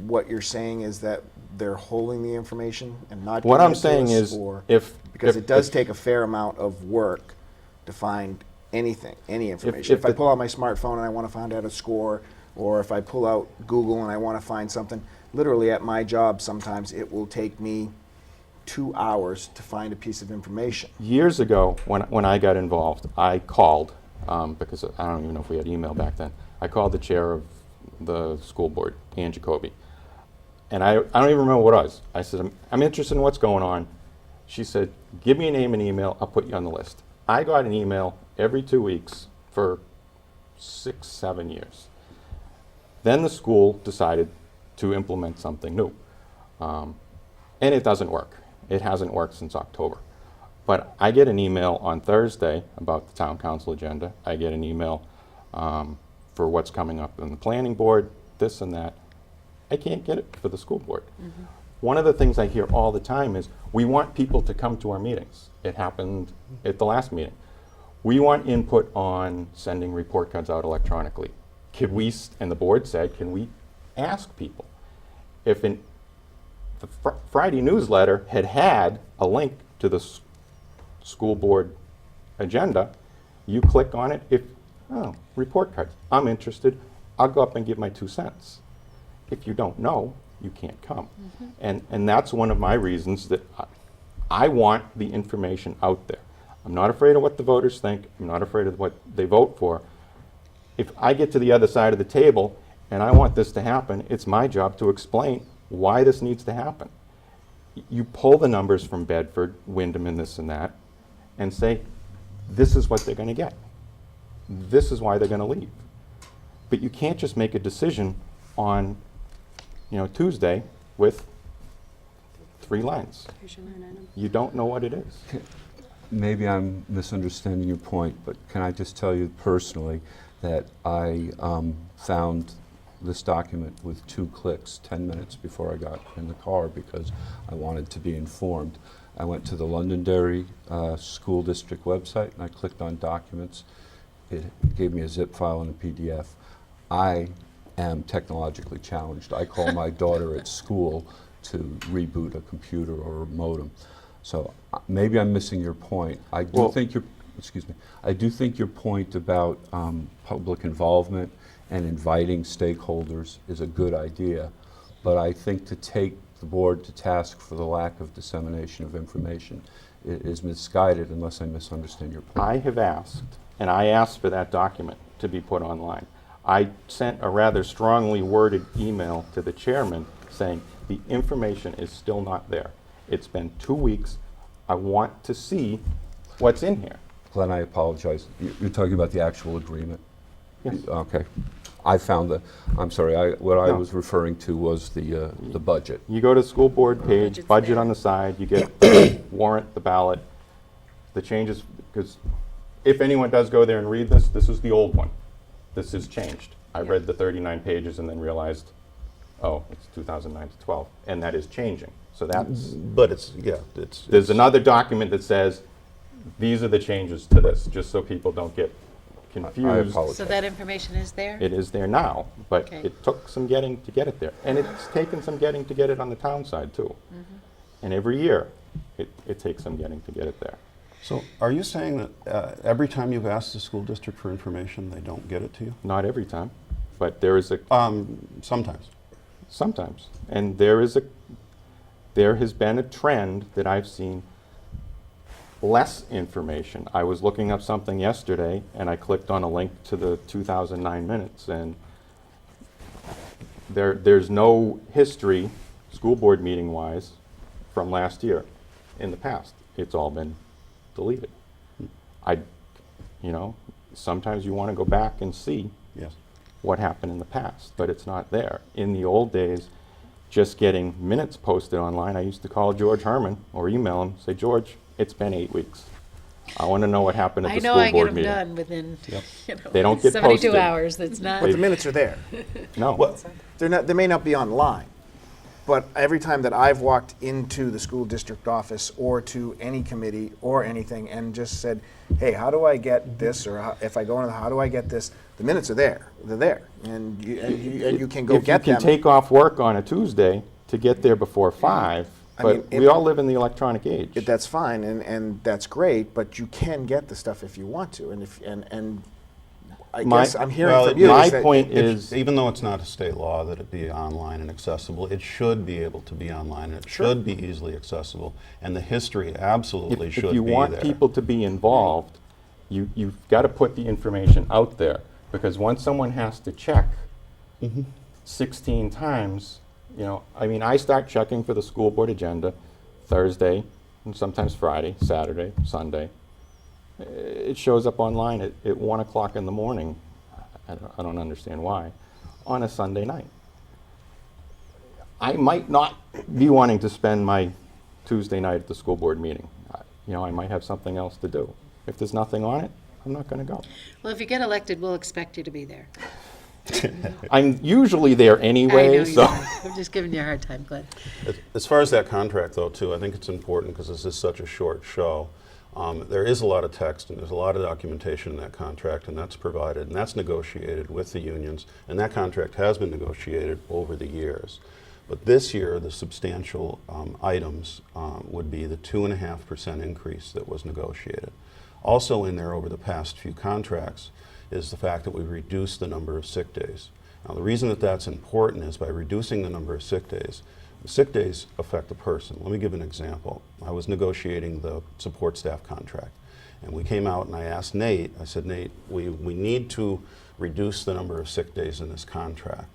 what you're saying is that they're holding the information and not What giving I'm it to saying us, is, or- if Because if- it does if- take a fair amount of work to find anything, any information. If I the- pull out my smartphone and I want to find out a score, or if I pull out Google and I want to find something, literally at my job sometimes it will take me 2 hours to find a piece of information. Years ago, when I got involved, I called, because I don't even know if we had email back then, I called the chair of the school board, Ann Jacoby. And I don't even remember what it was. I said, I'm interested in what's going on. She said, give me a name and email, I'll put you on the list. I got an email every 2 weeks for 6, 7 years. Then the school decided to implement something new. And it doesn't work. It hasn't worked since October. But I get an email on Thursday about the town council agenda. I get an email for what's coming up in the planning board, this and that. I can't get it for the school board. One of the things I hear all the time is, we want people to come to our meetings. It happened at the last meeting. We want input on sending report cards out electronically. Could we, and the board said, can we ask people? If the Friday newsletter had a link to the school board agenda, you click on it, report cards, I'm interested, I'll go up and give my 2 cents. If you don't know, you can't come. And that's one of my reasons that I want the information out there. I'm not afraid of what the voters think, I'm not afraid of what they vote for. If I get to the other side of the table and I want this to happen, it's my job to explain why this needs to happen. you pull the numbers from Bedford, Wyndham, and this and that, and say, this is what they're going to get. This is why they're going to leave. But you can't just make a decision on, Tuesday with 3 lines. You don't know what it is. Maybe I'm misunderstanding your point, but can I just tell you personally that I found this document with 2 clicks 10 minutes before I got in the car because I wanted to be informed. I went to the Londonderry School District website and I clicked on documents. It gave me a zip file and a PDF. I am technologically challenged. I call my daughter at school to reboot a computer or a modem. So maybe I'm missing your point. I do think your point about public involvement and inviting stakeholders is a good idea, but I think to take the board to task for the lack of dissemination of information is misguided unless I misunderstand your point. I have asked, and I asked for that document to be put online. I sent a rather strongly worded email to the chairman saying the information is still not there. It's been 2 weeks. I want to see what's in here. Glenn, I apologize. You're talking about the actual agreement? Yes. Okay. I found I'm sorry, what I No. was referring to was the budget. You go to the school board page, Budget's budget there. on the side, you get the warrant, the ballot, the changes, because if anyone does go there and read this, this is the old one. This is changed. I read the 39 pages and then realized, oh, it's 2009 to 12, and that is changing. So that's, But there's another document that says, these are the changes to this, just so people don't get confused. apologize. So that information is there? It is there now, but Okay. it took some getting to get it there. And it's taken some getting to get it on the town side, too. And every year, it takes some getting to get it there. So are you saying that every time you've asked the school district for information, they don't get it to you? Not every time, but there is a, Sometimes. sometimes. And there has been a trend that I've seen less information. I was looking up something yesterday, and I clicked on a link to the 2009 minutes, and there's no history, school board meeting-wise, from last year in the past. It's all been deleted. Sometimes you want to go back and see Yes. what happened in the past, but it's not there. In the old days, just getting minutes posted online, I used to call George Herman or email him, say, George, it's been 8 weeks. I want to know what happened at I the know school I get board them meeting. done within, They don't get 72 posted. hours. That's not. But the minutes are there. No. They may not be online, but every time that I've walked into the school district office or to any committee or anything and just said, hey, how do I get this? Or if I go in, how do I get this? The minutes are there. They're there. And you can go get If you them. can take off work on a Tuesday to get there before 5, I but mean, we all live in the electronic age. That's fine, and that's great, but you can get the stuff if you want to. And I My- guess I'm hearing Well, from you my is that point If- is, even though it's not a state law that it be online and accessible, it should be able to be online, and it should be easily accessible, and the history absolutely if should be there. you want people to be involved, you've got to put the information out there, because once someone has to check 16 times, I start checking for the school board agenda Thursday, and sometimes Friday, Saturday, Sunday. It shows up online at 1 o'clock in the morning. I don't understand why, on a Sunday night. I might not be wanting to spend my Tuesday night at the school board meeting. I might have something else to do. If there's nothing on it, I'm not going to go. Well, if you get elected, we'll expect you to be there. I'm usually there I anyway, know you so. are. I'm just giving you a hard time, Glenn. As far as that contract, though, too, I think it's important because this is such a short show. There is a lot of text and there's a lot of documentation in that contract, and that's provided, and that's negotiated with the unions, and that contract has been negotiated over the years. But this year, the substantial items would be the 2.5% increase that was negotiated. Also in there over the past few contracts is the fact that we've reduced the number of sick days. Now, the reason that that's important is by reducing the number of sick days affect a person. Let me give an example. I was negotiating the support staff contract, and we came out and I asked Nate, I said, Nate, we need to reduce the number of sick days in this contract.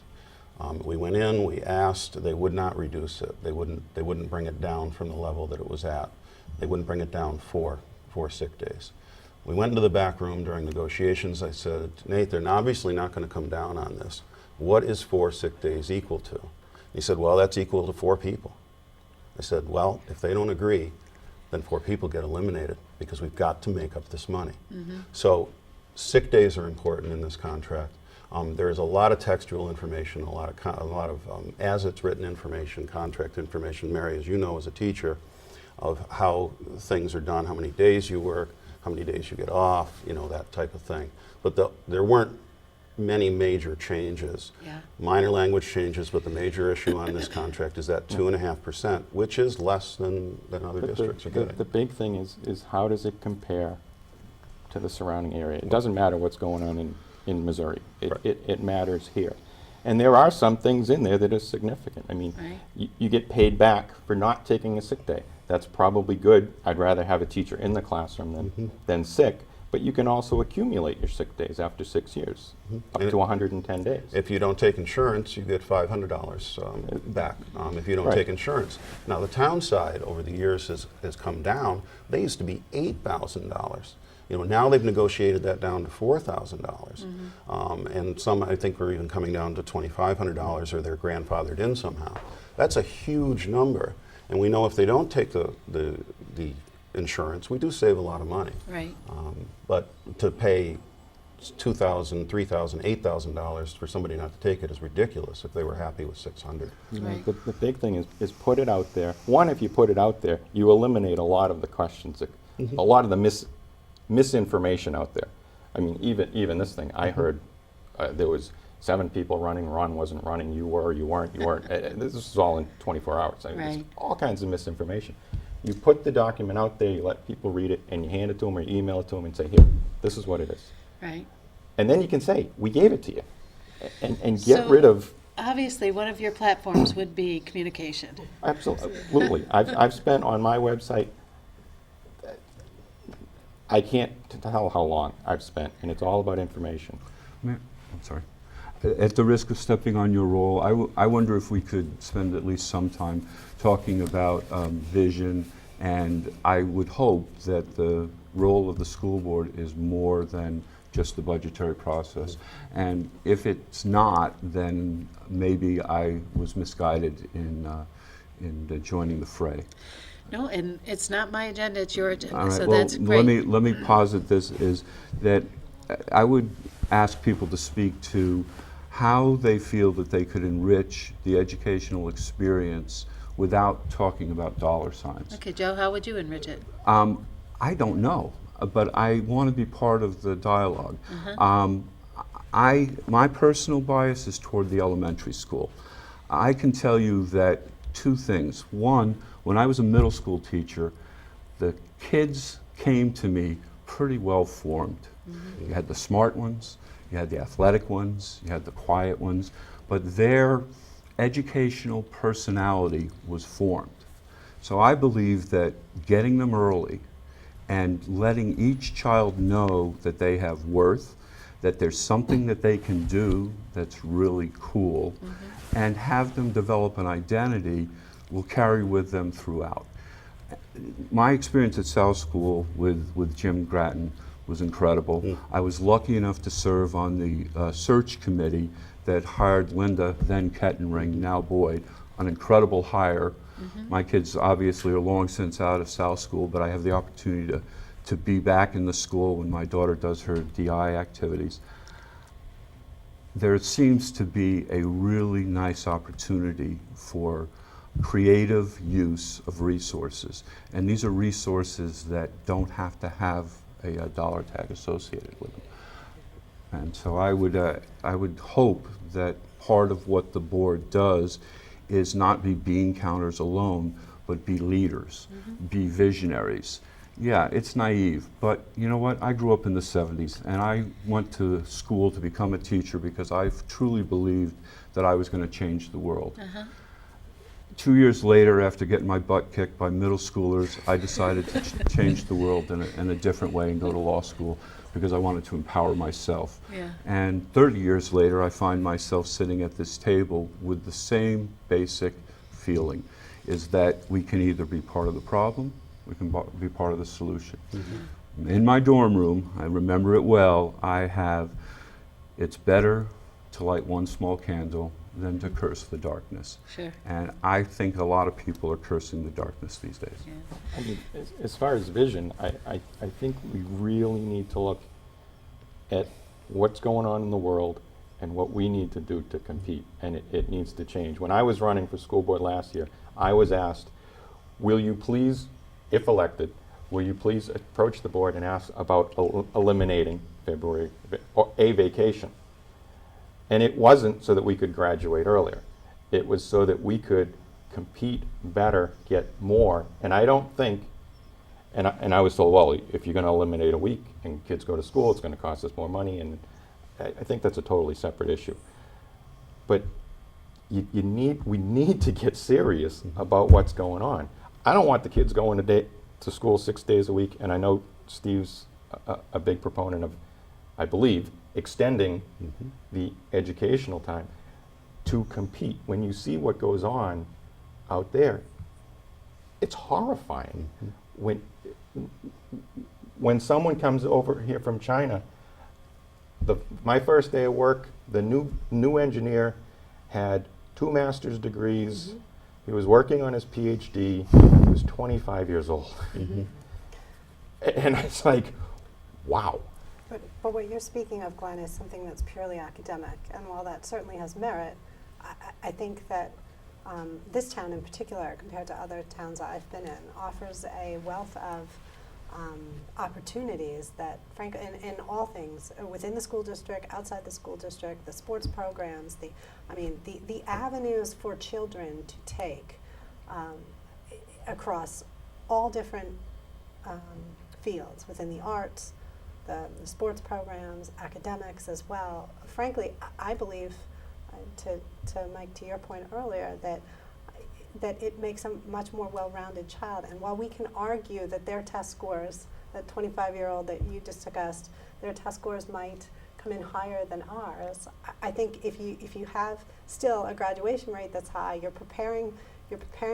We went in, we asked, they would not reduce it. They wouldn't bring it down from the level that it was at. They wouldn't bring it down four sick days. We went into the back room during negotiations. I said, Nate, they're obviously not going to come down on this. What is 4 sick days equal to? He said, well, that's equal to 4 people. I said, well, if they don't agree, then 4 people get eliminated because we've got to make up this money. So sick days are important in this contract. There's a lot of textual information, a lot of as it's written information, contract information. Mary, as you know as a teacher, of how things are done, how many days you work, how many days you get off, you know, that type of thing. But there weren't many major changes. Yeah. Minor language changes, but the major issue on this contract is that 2.5%, which is less than other But districts are the getting. big thing is how does it compare to the surrounding area? It doesn't matter what's going on in Missouri. It matters here. And there are some things in there that are significant. I mean, Right. you get paid back for not taking a sick day. That's probably good. I'd rather have a teacher in the classroom than sick. But you can also accumulate your sick days after 6 years, up to 110 days. If you don't take insurance, you get $500 back if you don't Right. take insurance. Now, the town side over the years has come down. They used to be $8,000. You know, now they've negotiated that down to $4,000. And some, I think, are even coming down to $2,500 or they're grandfathered in somehow. That's a huge number. And we know if they don't take the insurance, we do save a lot of money. Right. But to pay $2,000, $3,000, $8,000 for somebody not to take it is ridiculous if they were happy with $600. You know, Right. the big thing is put it out there. One, if you put it out there, you eliminate a lot of the questions, a lot of the misinformation out there. I mean, even this thing, I heard there was 7 people running, Ron wasn't running, you were, you weren't. This is all in 24 hours. I mean, Right. there's all kinds of misinformation. You put the document out there, you let people read it, and you hand it to them or you email it to them and say, here, this is what it is. Right. And then you can say, we gave it to you. And get So- rid of. Obviously, one of your platforms would be communication. Absolutely. I've spent on my website, I can't tell how long I've spent, and it's all about information. I'm sorry. At the risk of stepping on your role, I wonder if we could spend at least some time talking about vision, and I would hope that the role of the school board is more than just the budgetary process. And if it's not, then maybe I was misguided in joining the fray. No, and it's not my agenda, it's your agenda, All right, so well, that's great. let me posit this, is that I would ask people to speak to how they feel that they could enrich the educational experience without talking about dollar signs. Okay, Joe, how would you enrich it? I don't know, but I want to be part of the dialogue. My personal bias is toward the elementary school. I can tell you that 2 things. One, when I was a middle school teacher, the kids came to me pretty well formed. You had the smart ones, you had the athletic ones, you had the quiet ones, but their educational personality was formed. So I believe that getting them early and letting each child know that they have worth, that there's something that they can do that's really cool, and have them develop an identity will carry with them throughout. My experience at South School with Jim Grattan was incredible. I was lucky enough to serve on the search committee that hired Linda, then Kettenring, now Boyd, an incredible hire. My kids obviously are long since out of South School, but I have the opportunity to be back in the school when my daughter does her DI activities. There seems to be a really nice opportunity for creative use of resources. And these are resources that don't have to have a dollar tag associated with them. And so I would hope that part of what the board does is not be bean counters alone, but be leaders, be visionaries. Yeah, it's naive, but you know what? I grew up in the 70s, and I went to school to become a teacher because I truly believed that I was going to change the world. 2 years later, after getting my butt kicked by middle schoolers, I decided to change the world in a different way and go to law school. because I wanted to empower myself. Yeah. And 30 years later, I find myself sitting at this table with the same basic feeling, is that we can either be part of the problem, we can be part of the solution. In my dorm room, I remember it well, I have, it's better to light one small candle than to curse the darkness. Sure. And I think a lot of people are cursing the darkness these days. Yeah. I mean, as far as vision, I think we really need to look at what's going on in the world and what we need to do to compete, and it needs to change. When I was running for school board last year, I was asked, will you please, if elected, will you please approach the board and ask about eliminating February, or a vacation? And it wasn't so that we could graduate earlier. It was so that we could compete better, get more. And I don't think, and I was told, well, if you're going to eliminate a week and kids go to school, it's going to cost us more money. And I think that's a totally separate issue. But we need to get serious about what's going on. I don't want the kids going to school 6 days a week. And I know Steve's a big proponent of, I believe, extending the educational time to compete. When you see what goes on out there, it's horrifying. When someone comes over here from China, my first day of work, the new engineer had 2 master's degrees. He was working on his PhD. He was 25 years old. And it's like, wow. But what you're speaking of, Glenn, is something that's purely academic, and while that certainly has merit, I think that this town in particular, compared to other towns I've been in, offers a wealth of opportunities that, frankly, in all things, within the school district, outside the school district, the sports programs, the avenues for children to take across all different fields, within the arts, the sports programs, academics as well. Frankly, I believe, to Mike, to your point earlier, that it makes a much more well-rounded child. And while we can argue that their test scores, that 25-year-old that you just discussed, their test scores might come in higher than ours, I think if you have still a graduation rate that's high, you're preparing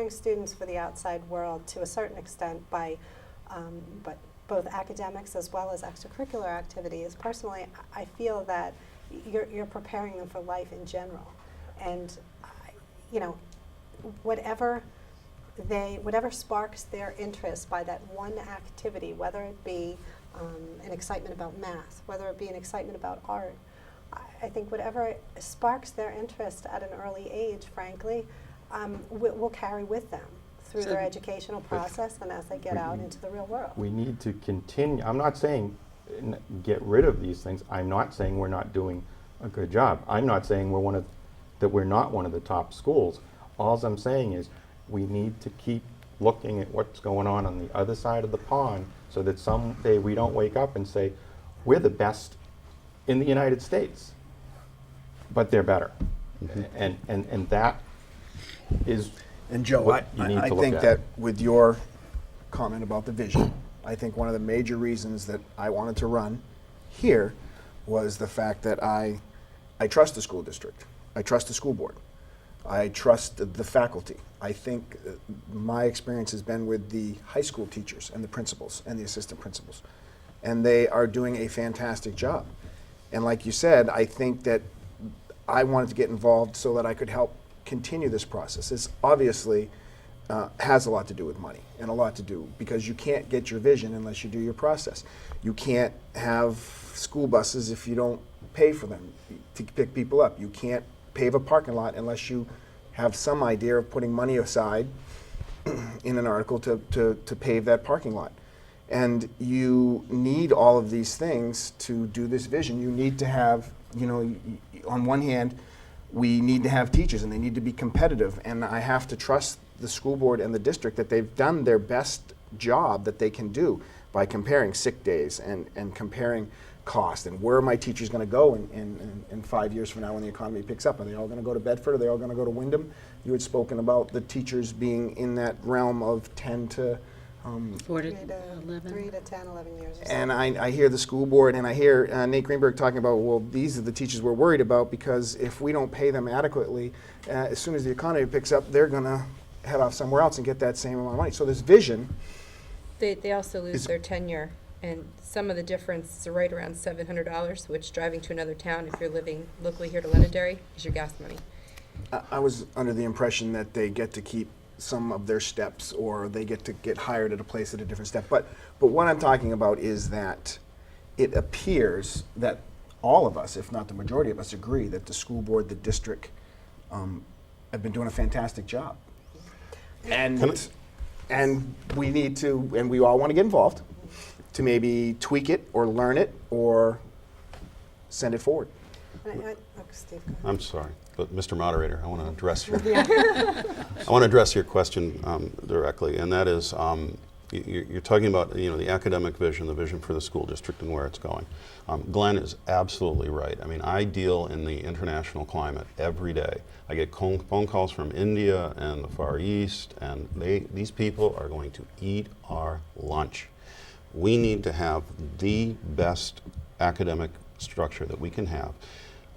students for the outside world to a certain extent by but both academics as well as extracurricular activities. Personally, I feel that you're preparing them for life in general. And whatever sparks their interest by that one activity, whether it be an excitement about math, whether it be an excitement about art, I think whatever sparks their interest at an early age, frankly, will carry with them through their educational process and as they get out into the real world. We need to continue. I'm not saying get rid of these things. I'm not saying we're not doing a good job. I'm not saying that we're not one of the top schools. All I'm saying is we need to keep looking at what's going on the other side of the pond so that someday we don't wake up and say, we're the best in the United States, but they're better. And that is And Joe, what you need I to look think at. that with your comment about the vision, I think one of the major reasons that I wanted to run here was the fact that I trust the school district. I trust the school board. I trust the faculty. I think my experience has been with the high school teachers and the principals and the assistant principals. And they are doing a fantastic job. And like you said, I think that I wanted to get involved so that I could help continue this process. It's obviously has a lot to do with money and a lot to do because you can't get your vision unless you do your process. You can't have school buses if you don't pay for them to pick people up. You can't pave a parking lot unless you have some idea of putting money aside in an article to pave that parking lot. And you need all of these things to do this vision. You need to have, on one hand, we need to have teachers and they need to be competitive. And I have to trust the school board and the district that they've done their best job that they can do by comparing sick days and comparing cost and where are my teachers going to go in 5 years from now when the economy picks up. Are they all going to go to Bedford? Are they all going to go to Wyndham? You had spoken about the teachers being in that realm of 10 to 4 to 3 to 11. 10, 11 years or so. And I hear the school board, and I hear Nate Greenberg talking about, well, these are the teachers we're worried about, because if we don't pay them adequately, as soon as the economy picks up, they're going to head off somewhere else and get that same amount of money. So this vision, They also lose Is- their tenure, and some of the difference is right around $700, which driving to another town, if you're living locally here to Londonderry, is your gas money. I was under the impression that they get to keep some of their steps, or they get to get hired at a place at a different step. But what I'm talking about is that it appears that all of us, if not the majority of us, agree that the school board, the district, have been doing a fantastic job. And we need to, and we all want to get involved to maybe tweak it or learn it or send it forward. Steve, go ahead. I'm sorry, but Mr. Moderator, I want to address your, I want to address your question directly, and that is, you're talking about, the academic vision, the vision for the school district and where it's going. Glenn is absolutely right. I mean, I deal in the international climate every day. I get phone calls from India and the Far East, and these people are going to eat our lunch. We need to have the best academic structure that we can have.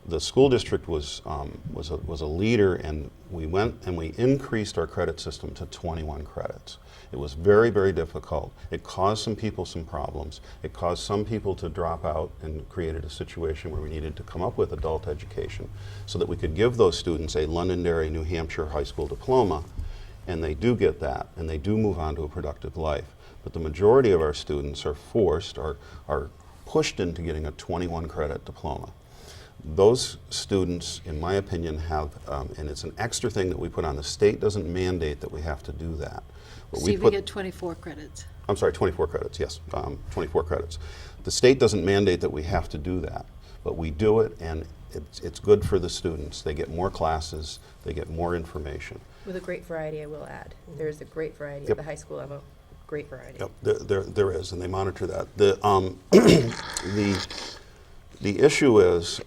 The school district was a leader, and we went and we increased our credit system to 21 credits. It was very, very difficult. It caused some people some problems. It caused some people to drop out, and created a situation where we needed to come up with adult education so that we could give those students a Londonderry, New Hampshire high school diploma, and they do get that, and they do move on to a productive life. But the majority of our students are forced, are pushed into getting a 21 credit diploma. Those students, in my opinion, have, and it's an extra thing that we put on. The state doesn't mandate that we have to do that. But Steve, we get 24 credits. I'm sorry, 24 credits, yes, 24 credits. The state doesn't mandate that we have to do that, but we do it, and it's good for the students. They get more classes, they get more information. With a great variety, I will add. There is a great variety Yep. at the high school level. Great variety. Yep, there is, and they monitor that. The issue is,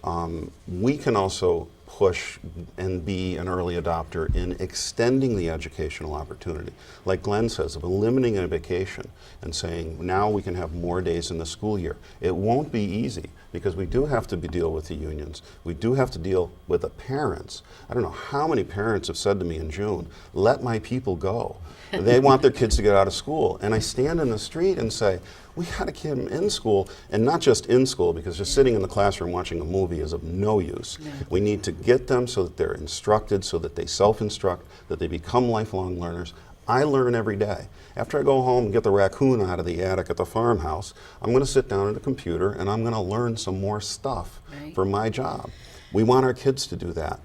we can also push and be an early adopter in extending the educational opportunity. Like Glenn says, of eliminating a vacation and saying, now we can have more days in the school year. It won't be easy, because we do have to deal with the unions. We do have to deal with the parents. I don't know how many parents have said to me in June, let my people go. They want their kids to get out of school. And I stand in the street and say, we got to keep them in school, and not just in school, because just sitting in the classroom watching a movie is of no use. Yeah. We need to get them so that they're instructed, so that they self-instruct, that they become lifelong learners. I learn every day. After I go home and get the raccoon out of the attic at the farmhouse, I'm going to sit down at a computer and I'm going to learn some more stuff Right. for my job. We want our kids to do that.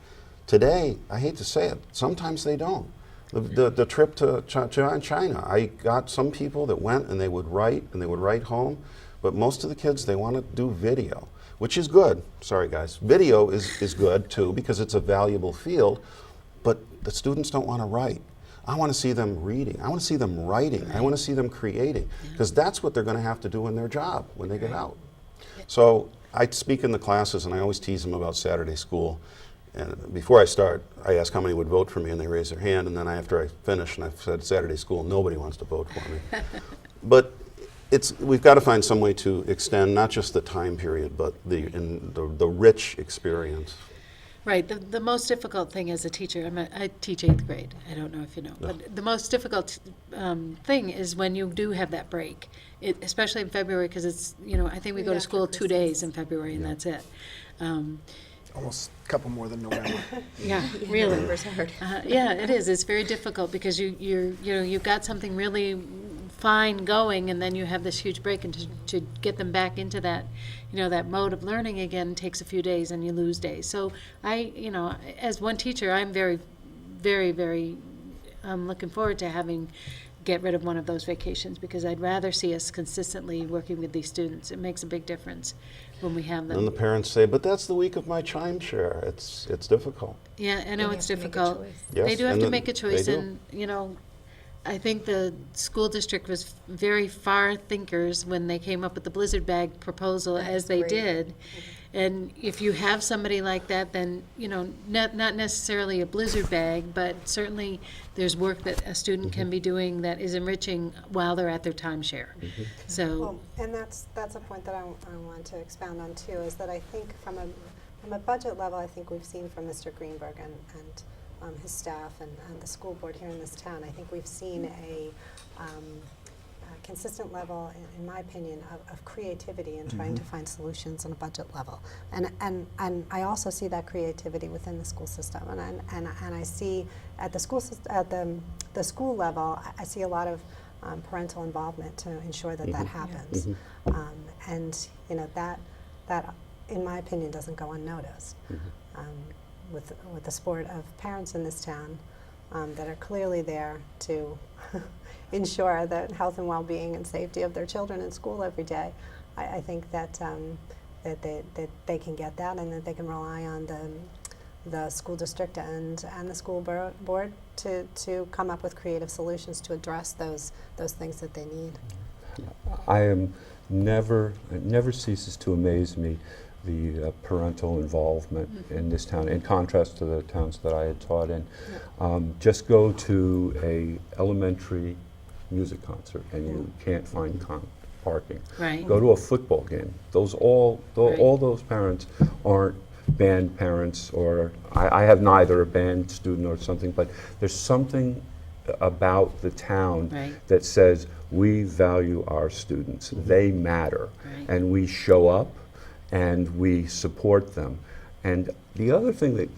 Today, I hate to say it, sometimes they don't. The trip to China, I got some people that went and they would write home, but most of the kids, they want to do video, which is good. Sorry guys, video is good too, because it's a valuable field, but the students don't want to write. I want to see them reading. I want to see them writing. I want to see them creating, because that's what they're going to have to do in their job when they get out. So I speak in the classes, and I always tease them about Saturday school. And before I start, I ask how many would vote for me, and they raise their hand. And then after I finish and I've said Saturday school, nobody wants to vote for me. But we've got to find some way to extend not just the time period, but the rich experience. Right. The most difficult thing as a teacher, I teach 8th grade. I don't know if you know. But the most difficult thing is when you do have that break, especially in February, because it's, I think we go to school 2 days in February, and that's it. Almost a couple more than November. Yeah, really. November's hard. Yeah, it is. It's very difficult, because you've got something really fine going, and then you have this huge break, and to get them back into that, that mode of learning again takes a few days, and you lose days. So as one teacher, I'm very, very, very looking forward to get rid of one of those vacations, because I'd rather see us consistently working with these students. It makes a big difference when we have them. And the parents say, but that's the week of my chime share. It's difficult. Yeah, I know They it's have to make a difficult. choice. Yes, They do have and to then make a choice, they do. and, I think the school district was very far thinkers when they came up with the Blizzard bag proposal That as is they great. did. And if you have somebody like that, then, you know, not necessarily a blizzard bag, but certainly there's work that a student can be doing that is enriching while they're at their timeshare. So, Well, and that's a point that I want to expound on too, is that I think from a budget level, I think we've seen from Mr. Greenberg and his staff and the school board here in this town, I think we've seen a consistent level, in my opinion, of creativity in trying to find solutions on a budget level. And I also see that creativity within the school system. And I see at the school the school level, I see a lot of parental involvement to ensure that that happens. And you know, that in my opinion doesn't go unnoticed. With the support of parents in this town that are clearly there to ensure the health and well-being and safety of their children in school every day, I think that that they can get that, and that they can rely on the school district and the school board to come up with creative solutions to address those things that they need. It never ceases to amaze me the parental involvement in this town, in contrast to the towns that I had taught in. Just go to a elementary music concert and you can't find parking. right. Go to a football game. All those parents aren't band parents, or I have neither a band student or something, but there's something about the town Right. that says we value our students. They matter, Right. and we show up and we support them. And the other thing that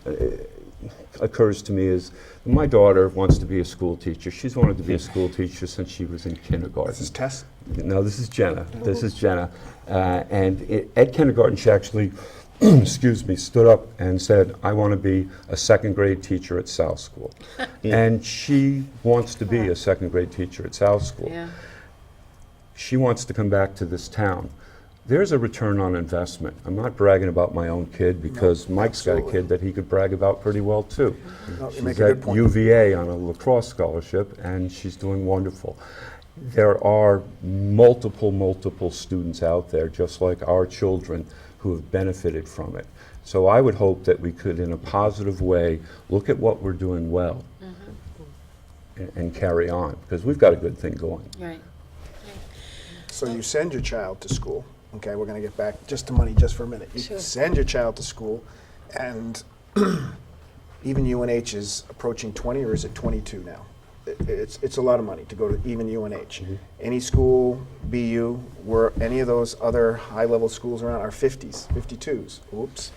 occurs to me is my daughter wants to be a school teacher. She's wanted to be a school teacher since she was in kindergarten. This is Tess. No, this is Jenna. This is Jenna. At kindergarten, she actually, excuse me, stood up and said, I want to be a second grade teacher at South School. And she wants to be a second grade teacher at South School. Yeah. She wants to come back to this town. There's a return on investment. I'm not bragging about my own kid, because Mike's got a absolutely. kid that he could brag about pretty well too. No, you She's make a good at point. UVA on a lacrosse scholarship, and she's doing wonderful. There are multiple students out there, just like our children, who have benefited from it. So I would hope that we could, in a positive way, look at what we're doing well and carry on, because we've got a good thing going. Right. So you send your child to school. Okay, we're going to get back just to money just for a minute. You Sure. send your child to school, and even UNH is approaching 20, or is it 22 now? It's a lot of money to go to even UNH. Any school, BU, where any of those other high-level schools around are 50s, 52s. Oops.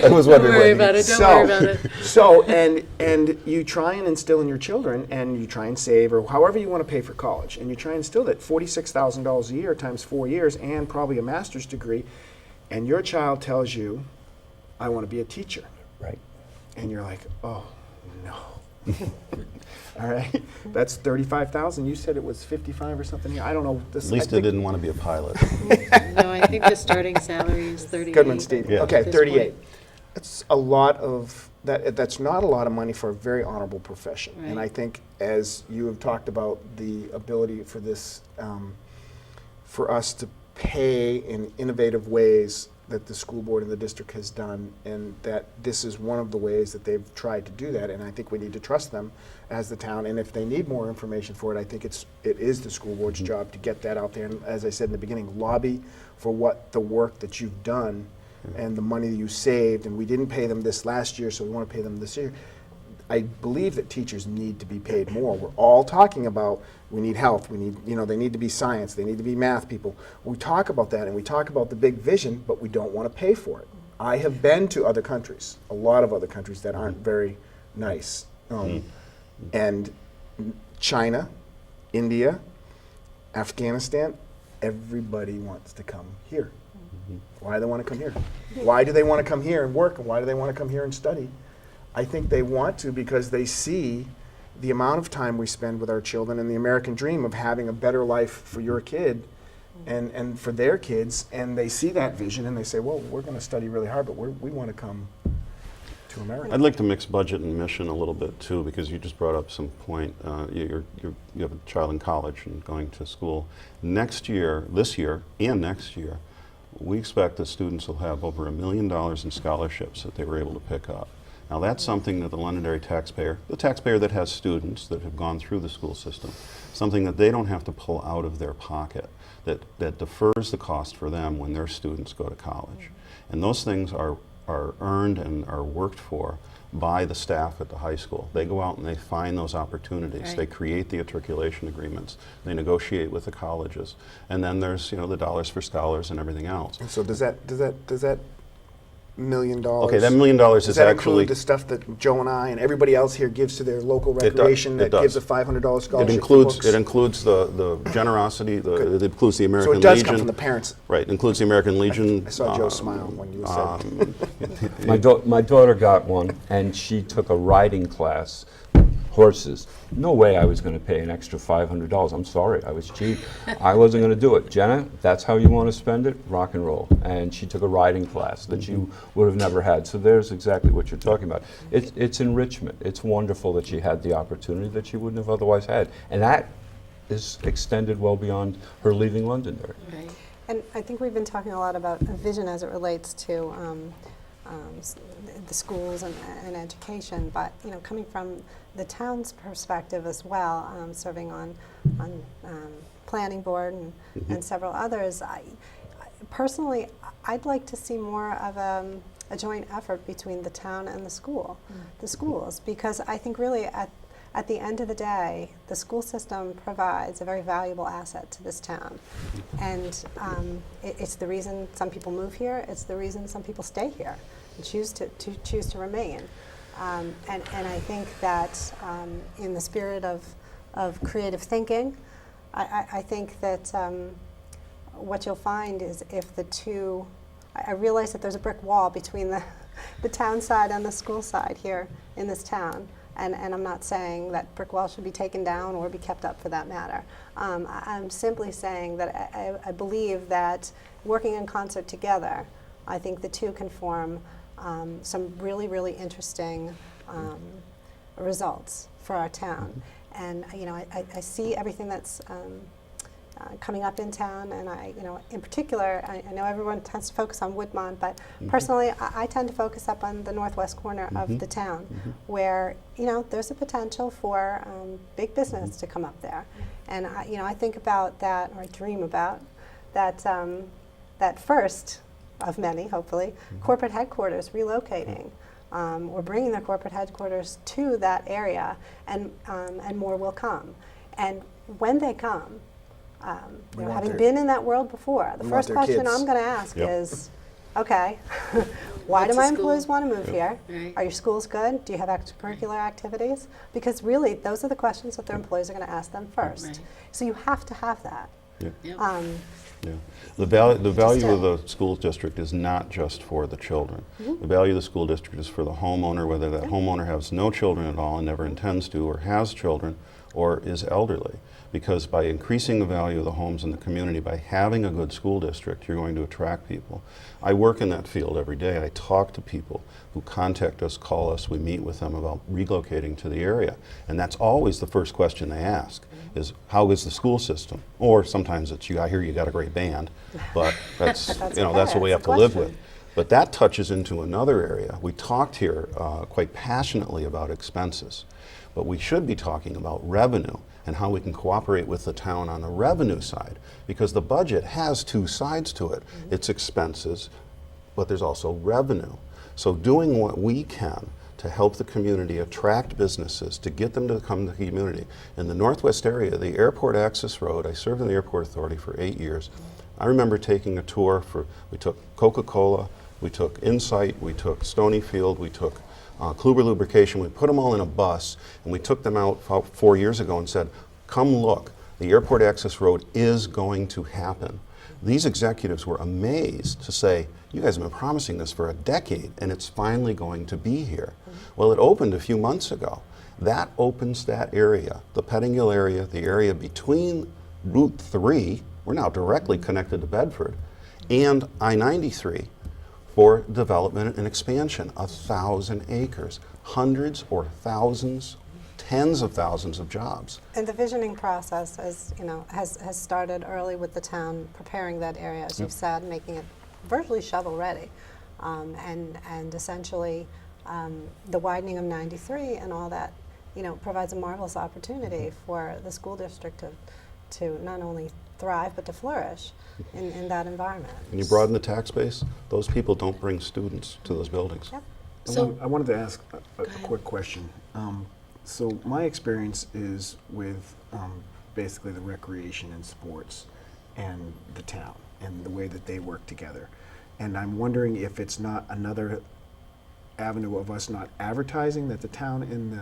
I was wondering. Don't worry what- about it, don't worry about it. So, and you try and instill in your children, and you try and save, or however you want to pay for college, and you try and instill that $46,000 a year times 4 years, and probably a master's degree, and your child tells you, I want to be a teacher. Right. And you're like, oh, no. All right, that's 35,000. You said it was 55 or something. I don't know. This, At least I they think- didn't want to be a pilot. No, I think the starting salary is 38. Good one, Steve. Yeah. Okay, at this 38. point. That's a lot of that. That's not a lot of money for a very honorable profession. And Right. I think, as you have talked about, the ability for this, for us to pay in innovative ways that the school board and the district has done, and that this is one of the ways that they've tried to do that. And I think we need to trust them as the town. And if they need more information for it, I think it is the school board's job to get that out there. And as I said in the beginning, lobby for what the work that you've done and the money that you saved. And we didn't pay them this last year, so we want to pay them this year. I believe that teachers need to be paid more. We're all talking about we need health, we need, they need to be science, they need to be math people. We talk about that, and we talk about the big vision, but we don't want to pay for it. I have been to other countries, a lot of other countries that aren't very nice. And China, India, Afghanistan, everybody wants to come here. Why do they want to come here? Why do they want to come here and work, and why do they want to come here and study? I think they want to because they see the amount of time we spend with our children and the American dream of having a better life for your kid and for their kids, and they see that vision and they say, well, we're going to study really hard, but we want to come to America. I'd like to mix budget and mission a little bit too, because you just brought up some point. You have a child in college and going to school. This year and next year, we expect that students will have over $1 million in scholarships that they were able to pick up. Now that's something that the Londonderry taxpayer, the taxpayer that has students that have gone through the school system, something that they don't have to pull out of their pocket, that defers the cost for them when their students go to college. And those things are earned and are worked for by the staff at the high school. They go out and they find those opportunities. Right. They create the articulation agreements. They negotiate with the colleges. And then there's, you know, the dollars for scholars and everything else. And so does that $1 million? Okay, that $1 million does is that actually, include the stuff that Joe and I and everybody else here gives to their local does. recreation It that gives a does. $500 scholarship? it for includes, books? it includes the generosity, Good. it includes the So American it does Legion. come from the parents. Right, it includes the American Legion. I saw Joe smile when you said. My daughter got one, and she took a riding class, horses. No way I was going to pay an extra $500. I'm sorry, I was cheap. I wasn't going to do it. Jenna, that's how you want to spend it? Rock and roll. And she took a riding class that you would have never had. So there's exactly what you're talking about. It's enrichment. It's wonderful that she had the opportunity that she wouldn't have otherwise had. And that is extended well beyond her leaving Londonderry. Right. And I think we've been talking a lot about vision as it relates to the schools and education, but you know, coming from the town's perspective as well, serving on planning board and several others, personally, I'd like to see more of a joint effort between the town and the schools, because I think really at the end of the day, the school system provides a very valuable asset to this town. And it's the reason some people move here, it's the reason some people stay here and choose to remain. And I think that in the spirit of creative thinking, I think that what you'll find is if the two, I realize that there's a brick wall between the town side and the school side here in this town. And I'm not saying that brick wall should be taken down or be kept up for that matter. I'm simply saying that I believe that working in concert together, I think the two can form some really, really interesting results for our town. And you know, I see everything that's coming up in town, and in particular, I know everyone tends to focus on Woodmont, but personally, I tend to focus up on the northwest corner of the town, where there's a potential for big business to come up there, and I think about that, or I dream about that that first of many, hopefully, corporate headquarters relocating. Or bringing their corporate headquarters to that area, and more will come. And when they come, having been in that world before, the first question I'm going to ask is, okay, why do my employees want to move here? Right. Are your schools good? Do you have extracurricular activities? Because really, those are the questions that their employees are going to ask them first. Right. So you have to have that. Yep. Yeah. The value of the school district is not just for the children. The value of the school district is for the homeowner, whether that homeowner has no children at all and never intends to, or has children, or is elderly. Because by increasing the value of the homes in the community, by having a good school district, you're going to attract people. I work in that field every day. I talk to people who contact us, call us, we meet with them about relocating to the area. And that's always the first question they ask, is how is the school system? Or sometimes it's, I hear you got a great band, but that's, That's that's what we have that's to the live question. with. But that touches into another area. We talked here quite passionately about expenses, but we should be talking about revenue and how we can cooperate with the town on the revenue side, because the budget has two sides to it. It's expenses, but there's also revenue. So doing what we can to help the community attract businesses, to get them to come to the community. In the Northwest area, the airport access road, I served in the airport authority for 8 years. I remember taking a tour we took Coca-Cola, we took Insight, we took Stonyfield, we took Kluber Lubrication. We put them all in a bus, and we took them out 4 years ago and said, come look, the airport access road is going to happen. These executives were amazed to say, you guys have been promising this for a decade, and it's finally going to be here. Well, it opened a few months ago. That opens that area, the Pettingill area, the area between Route 3, we're now directly connected to Bedford, and I-93 for development and expansion, 1,000 acres, hundreds or thousands, tens of thousands of jobs. And the visioning process, as has started early with the town preparing that area, as you've said, making it virtually shovel ready. And essentially the widening of 93 and all that, provides a marvelous opportunity for the school district to not only thrive but to flourish in that environment. When you broaden the tax base, those people don't bring students to those buildings. Yep. So- I wanted to ask a Go ahead. quick question. So my experience is with basically the recreation and sports and the town and the way that they work together. And I'm wondering if it's not another avenue of us not advertising that the town and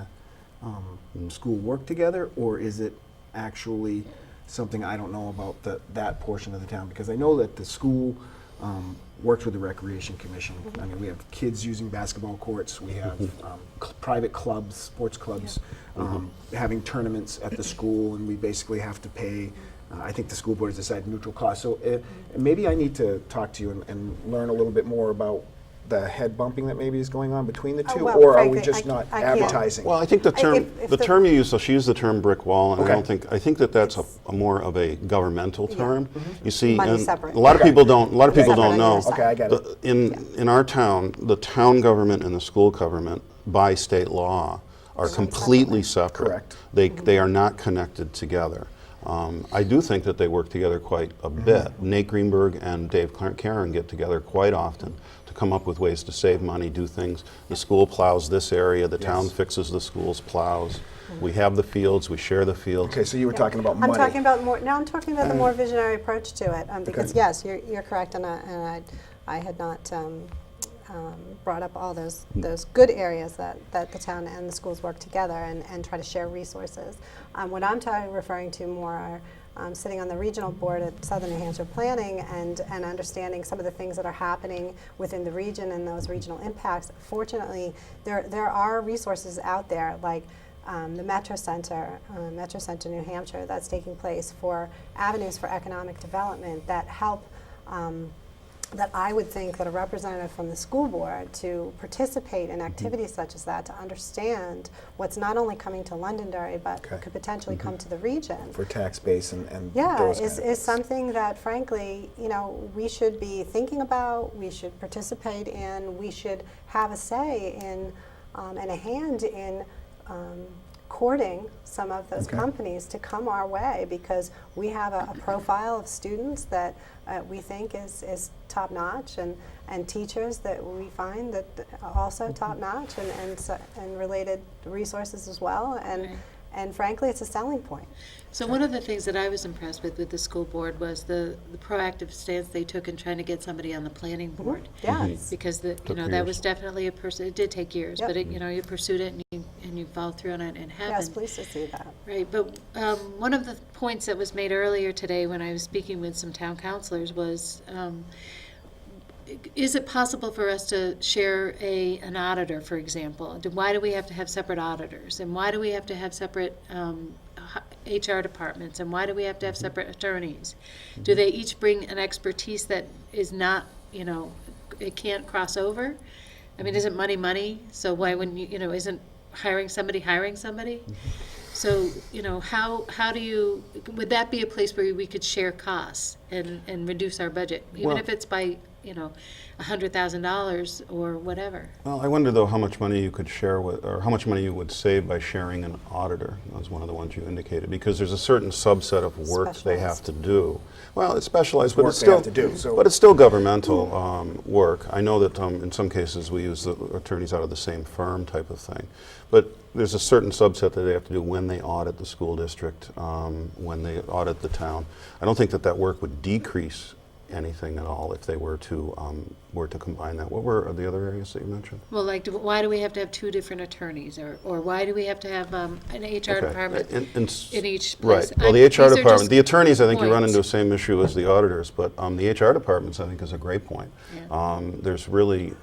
the school work together, or is it actually something I don't know about that portion of the town? Because I know that the school works with the Recreation Commission. I mean, we have kids using basketball courts, we have private clubs, sports clubs, having tournaments at the school, and we basically have to pay, I think the school board has decided neutral cost. So maybe I need to talk to you and learn a little bit more about the head bumping that maybe is going on between the two, well, or are we frankly, just not I can't- advertising? Well, I think the term, if the the- term you use, so she used the term brick wall, and Okay. I think that that's a more of a governmental term. You see, Money and separate. a lot of Okay. people don't Separate know. on your side. Okay, I get it. In our town, the town government and the school government, by state law, are completely separate. Correct. They are not connected together. I do think that they work together quite a bit. Nate Greenberg and Dave Karen get together quite often to come up with ways to save money, do things. The school plows this area, the town fixes the school's plows. We have the fields, we share the fields. Okay, so you were talking about money. I'm talking about more. Now I'm talking about the more visionary approach to it, because Okay. yes, you're correct, and I had not brought up all those good areas that the town and the schools work together and try to share resources. What I'm referring to more are sitting on the regional board at Southern New Hampshire Planning and understanding some of the things that are happening within the region and those regional impacts. Fortunately, there are resources out there like the Metro Center New Hampshire, that's taking place for avenues for economic development that help, that I would think that a representative from the school board to participate in activities such as that, to understand what's not only coming to Londonderry, but Okay. could potentially come to the region. For tax base and Yeah, those is kind of something that frankly, we should be thinking about, we should participate in, we should have a say in, and a hand in courting some of those Okay. companies to come our way, because we have a profile of students that we think is top notch, and teachers that we find that also top notch, and related resources as well, Right. and frankly, it's a selling point. So one of the things that I was impressed with the school board was the proactive stance they took in trying to get somebody on the planning board. Yes. Because Took that years. was definitely a person, it did take years, Yep. but you pursued it and you followed through on it and it happened. Yes, pleased to see that. Right, but one of the points that was made earlier today when I was speaking with some town councilors was, is it possible for us to share an auditor, for example? Why do we have to have separate auditors? And why do we have to have separate HR departments? And why do we have to have separate attorneys? Do they each bring an expertise that is not, it can't cross over? I mean, isn't money money? So why wouldn't isn't hiring somebody? So, how do you, would that be a place where we could share costs and reduce our budget? Even Well- if it's by, $100,000 or whatever? Well, I wonder though how much money you could share with, or how much money you would save by sharing an auditor. That was one of the ones you indicated, because there's a certain subset of work they have Specialized. to do. Well, it's specialized, but Work it's they still, have to do, so- but it's still governmental work. I know that in some cases we use the attorneys out of the same firm type of thing, but there's a certain subset that they have to do when they audit the school district, when they audit the town. I don't think that work would decrease anything at all if they were to combine that. What were the other areas that you mentioned? Well, like, why do we have to have two different attorneys? Or why do we have to have an HR Okay. department in each Right. place? Well, the HR These are department, just the attorneys, I think you run points. into the same issue as the auditors, but the HR departments, I think, is a great point. Yeah. There's really,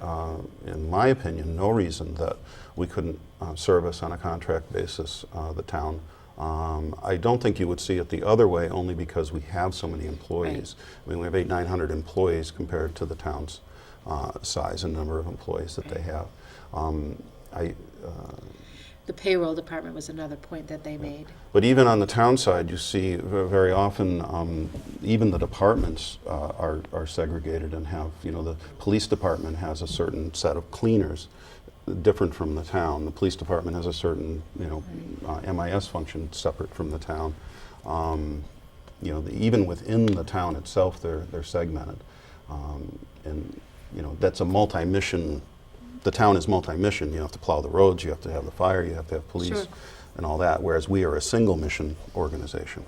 in my opinion, no reason that we couldn't service on a contract basis the town. I don't think you would see it the other way, only because we have so many employees. I mean, we have 900 employees compared to the town's size and number of employees that they have. the payroll department was another point that they made. But even on the town side, you see very often, even the departments are segregated and have, the police department has a certain set of cleaners, different from the town. The police department has a certain, MIS function separate from the town. Even within the town itself, they're segmented. And, that's a multi-mission. The town is multi-mission. You have to plow the roads, you have to have the fire, you have to have police, Sure. and all that, whereas we are a single mission organization.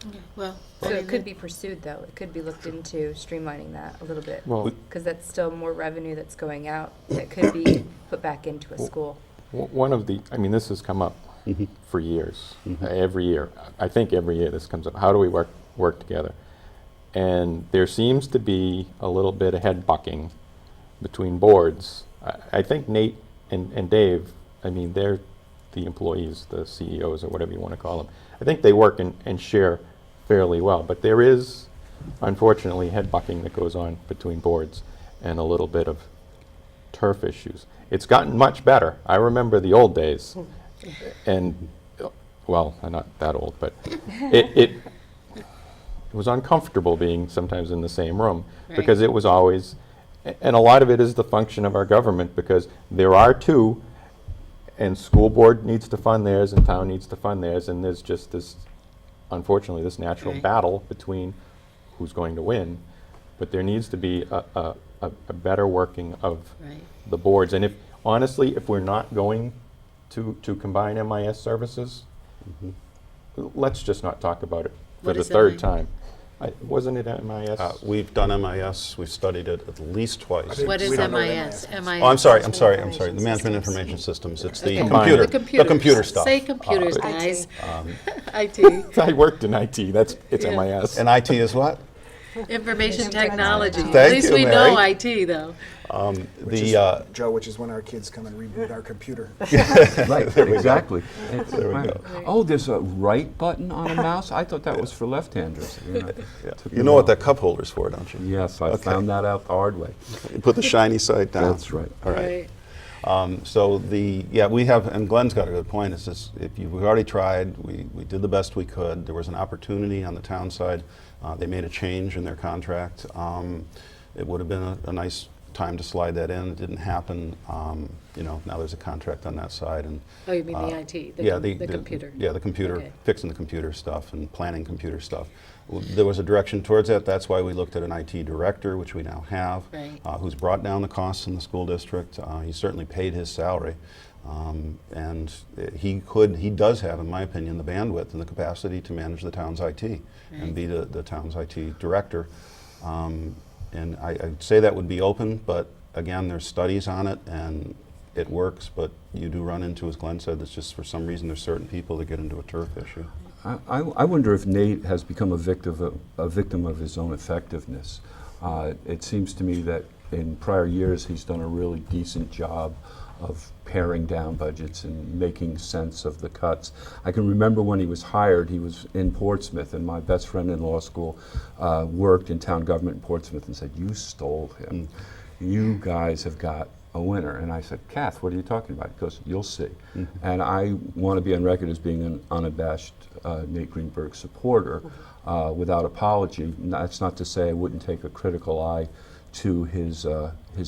Okay, well, So it could be pursued, though. It could be looked into streamlining that a little bit. Well, Because that's still more revenue that's going out that could be put back into a school. one of the, this has come up for years, every year. I think every year this comes up. How do we work together? And there seems to be a little bit of head bucking between boards. I think Nate and Dave, they're the employees, the CEOs, or whatever you want to call them. I think they work and share fairly well, but there is, unfortunately, head bucking that goes on between boards and a little bit of turf issues. It's gotten much better. I remember the old days, and, well, I'm not that old, but it was uncomfortable being sometimes in the same room because it was always, and a lot of it is the function of our government, because there are two, and school board needs to fund theirs and town needs to fund theirs, and there's just this, unfortunately, this natural battle between who's going to win. But there needs to be a better working of the boards. And honestly, if we're not going to combine MIS services, let's just not talk about it for What the is third MIS? time. Wasn't it MIS? We've done MIS, we've studied it at least twice. What is We don't know what MIS? MIS is. MIS. Oh, I'm sorry, the Information Management Systems. Information Systems. It's the Okay. computer, The the computer stuff. Say computers, IT. guys. IT, I worked in IT. It's Yeah. MIS. And IT is what? information technology. Thank At least you, we know Mary. IT, though. Which is, Joe, which is when our kids come and reboot our computer. Right, exactly. There we Right. go. Oh, there's a right button on a mouse? I thought that was for left-handers. Took You me know a what while. that cup holder's for, don't you? Yes, I Okay. found that out the hard way. You put the shiny side down. That's right. All right. So we have, and Glenn's got a good point, is this, we've already tried, we did the best we could. There was an opportunity on the town side. They made a change in their contract. It would have been a nice time to slide that in. It didn't happen. Now there's a contract on that side. And Oh, you mean the IT, yeah, the computer? Yeah, the computer, Okay. fixing the computer stuff and planning computer stuff. There was a direction towards that. That's why we looked at an IT director, which we now have, Right. who's brought down the costs in the school district. He certainly paid his salary. And he does have, in my opinion, the bandwidth and the capacity to manage the town's IT and be the town's IT director. And I'd say that would be open, but again, there's studies on it and it works, but you do run into, as Glenn said, it's just for some reason there's certain people that get into a turf issue. I wonder if Nate has become a victim of his own effectiveness. It seems to me that in prior years he's done a really decent job of paring down budgets and making sense of the cuts. I can remember when he was hired, he was in Portsmouth, and my best friend in law school worked in town government in Portsmouth and said, "You stole him. You guys have got a winner." And I said, "Kath, what are you talking about?" He goes, "You'll see." And I want to be on record as being an unabashed Nate Greenberg supporter without apology. That's not to say I wouldn't take a critical eye to his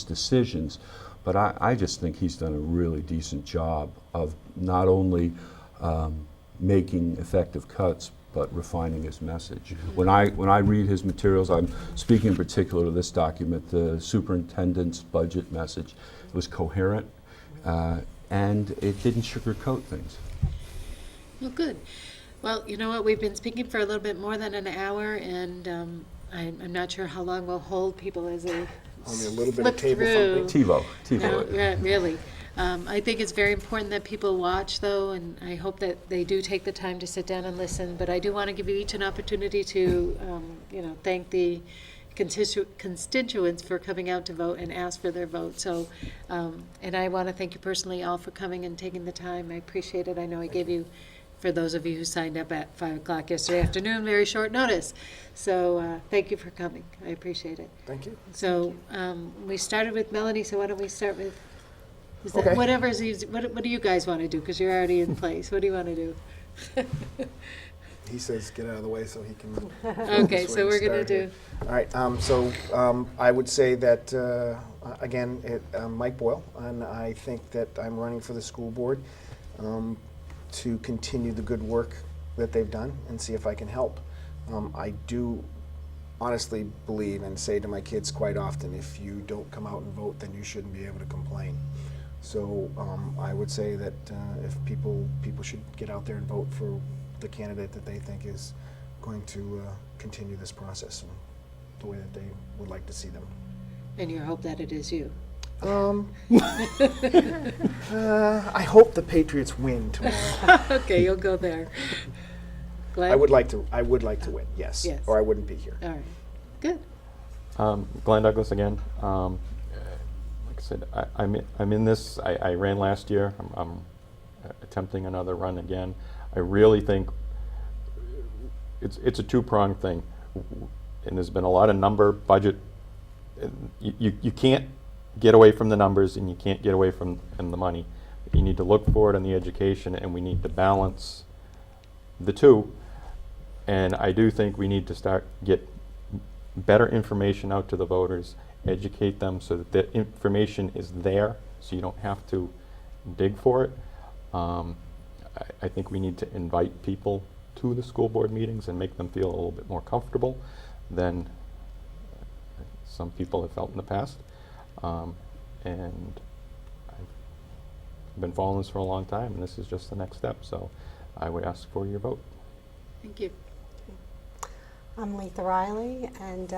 decisions, but I just think he's done a really decent job of not only making effective cuts, but refining his message. When I read his materials, I'm speaking in particular to this document, the superintendent's budget message. It was coherent, and it didn't sugarcoat things. Well, good. Well, you know what, we've been speaking for a little bit more than an hour, and I'm not sure how long we'll hold people as they Only a little bit of flip table through. thumping. No, TiVo. really. I think it's very important that people watch, though, and I hope that they do take the time to sit down and listen. But I do want to give you each an opportunity to, thank the constituents for coming out to vote and ask for their vote. So, and I want to thank you personally all for coming and taking the time. I appreciate it. I know I gave you, for those of you who signed up at 5 o'clock yesterday afternoon, very short notice. So thank you for coming. I appreciate it. Thank you. So we started with Melanie, so why don't we start with Is that Okay. whatever's easy, what do you guys want to do? Because you're already in place. What do you want to do? He says get out of the way so he can. Okay, so we're going to do, All right, I would say that, again, Mike Boyle, and I think that I'm running for the school board to continue the good work that they've done and see if I can help. I do honestly believe and say to my kids quite often, if you don't come out and vote, then you shouldn't be able to complain. So I would say that if people should get out there and vote for the candidate that they think is going to continue this process in the way that they would like to see them. and you hope that it is you. I hope the Patriots win tomorrow. Okay, you'll go there. Glenn? I would like to win, yes, Yes. or I wouldn't be here. All right, good. Glenn Douglas again. Like I said, I'm in this. I ran last year. I'm attempting another run again. I really think it's a two-pronged thing, and there's been a lot of number budget. You can't get away from the numbers, and you can't get away from the money. You need to look forward on the education, and we need to balance the two. And I do think we need to get better information out to the voters, educate them so that the information is there, so you don't have to dig for it. I think we need to invite people to the school board meetings and make them feel a little bit more comfortable than some people have felt in the past. And I've been following this for a long time, and this is just the next step. So I would ask for your vote. Thank you. I'm Letha Riley, and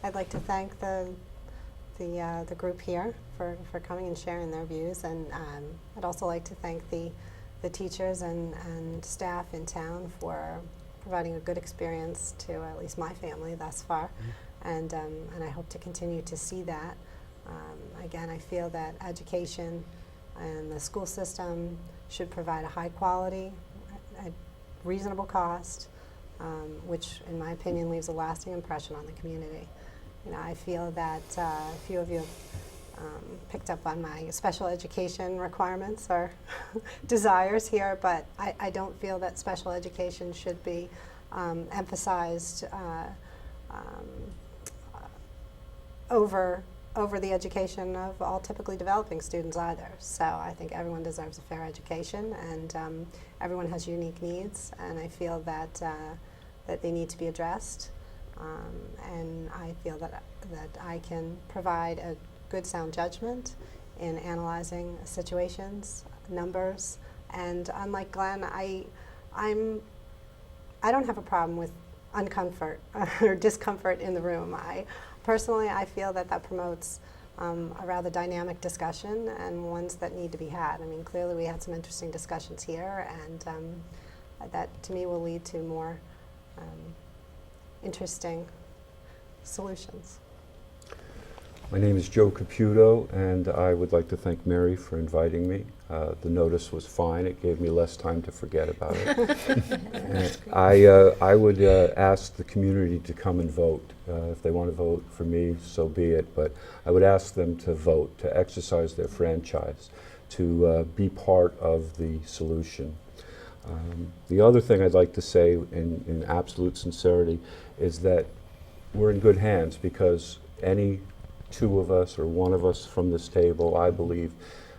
I'd like to thank the group here for coming and sharing their views, and I'd also like to thank the teachers and staff in town for providing a good experience to at least my family thus far, and I hope to continue to see that. Again, I feel that education and the school system should provide a high quality, at reasonable cost, which in my opinion leaves a lasting impression on the community. You know, I feel that a few of you picked up on my special education requirements or desires here, but I don't feel that special education should be emphasized over the education of all typically developing students either. So I think everyone deserves a fair education, and everyone has unique needs, and I feel that that they need to be addressed. And I feel that I can provide a good sound judgment in analyzing situations, numbers, and unlike Glenn, I don't have a problem with uncomfort or discomfort in the room. Personally, I feel that promotes a rather dynamic discussion and ones that need to be had. I mean, clearly we had some interesting discussions here, and that to me will lead to more interesting solutions. My name is Joe Caputo, and I would like to thank Mary for inviting me. The notice was fine. It gave me less time to forget about it. I would ask the community to come and vote. If they want to vote for me, so be it. But I would ask them to vote, to exercise their franchise, to be part of the solution. The other thing I'd like to say in absolute sincerity is that we're in good hands, because any two of us or one of us from this table, I believe,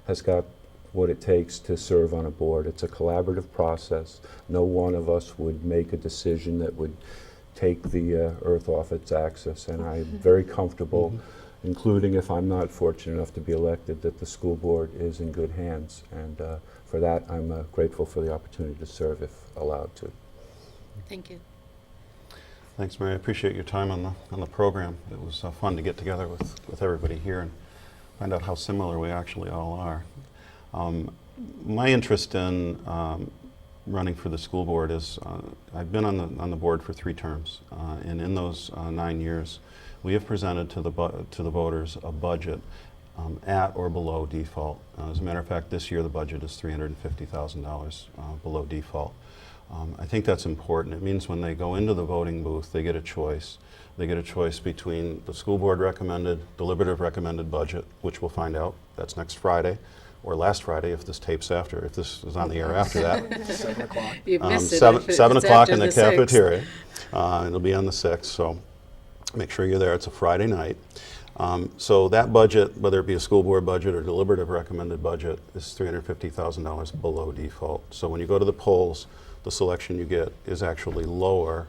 has got what it takes to serve on a board. It's a collaborative process. No one of us would make a decision that would take the earth off its axis, and I'm very comfortable, including if I'm not fortunate enough to be elected, that the school board is in good hands, and for that I'm grateful for the opportunity to serve if allowed to. Thank you. Thanks, Mary. I appreciate your time on the program. It was fun to get together with everybody here and find out how similar we actually all are. My interest in running for the school board is I've been on the board for 3 terms, and in those 9 years, we have presented to the voters a budget at or below default. As a matter of fact, this year the budget is $350,000 below default. I think that's important. It means when they go into the voting booth, they get a choice. They get a choice between the school board recommended, deliberative recommended budget, which we'll find out, that's next Friday, or last Friday if this tapes after, if this is on the air after that. 7 o'clock. You've missed it. 7 It's o'clock after in the the 6th. cafeteria. It'll be on the 6th, so make sure you're there. It's a Friday night. So that budget, whether it be a school board budget or deliberative recommended budget, is $350,000 below default. So when you go to the polls, the selection you get is actually lower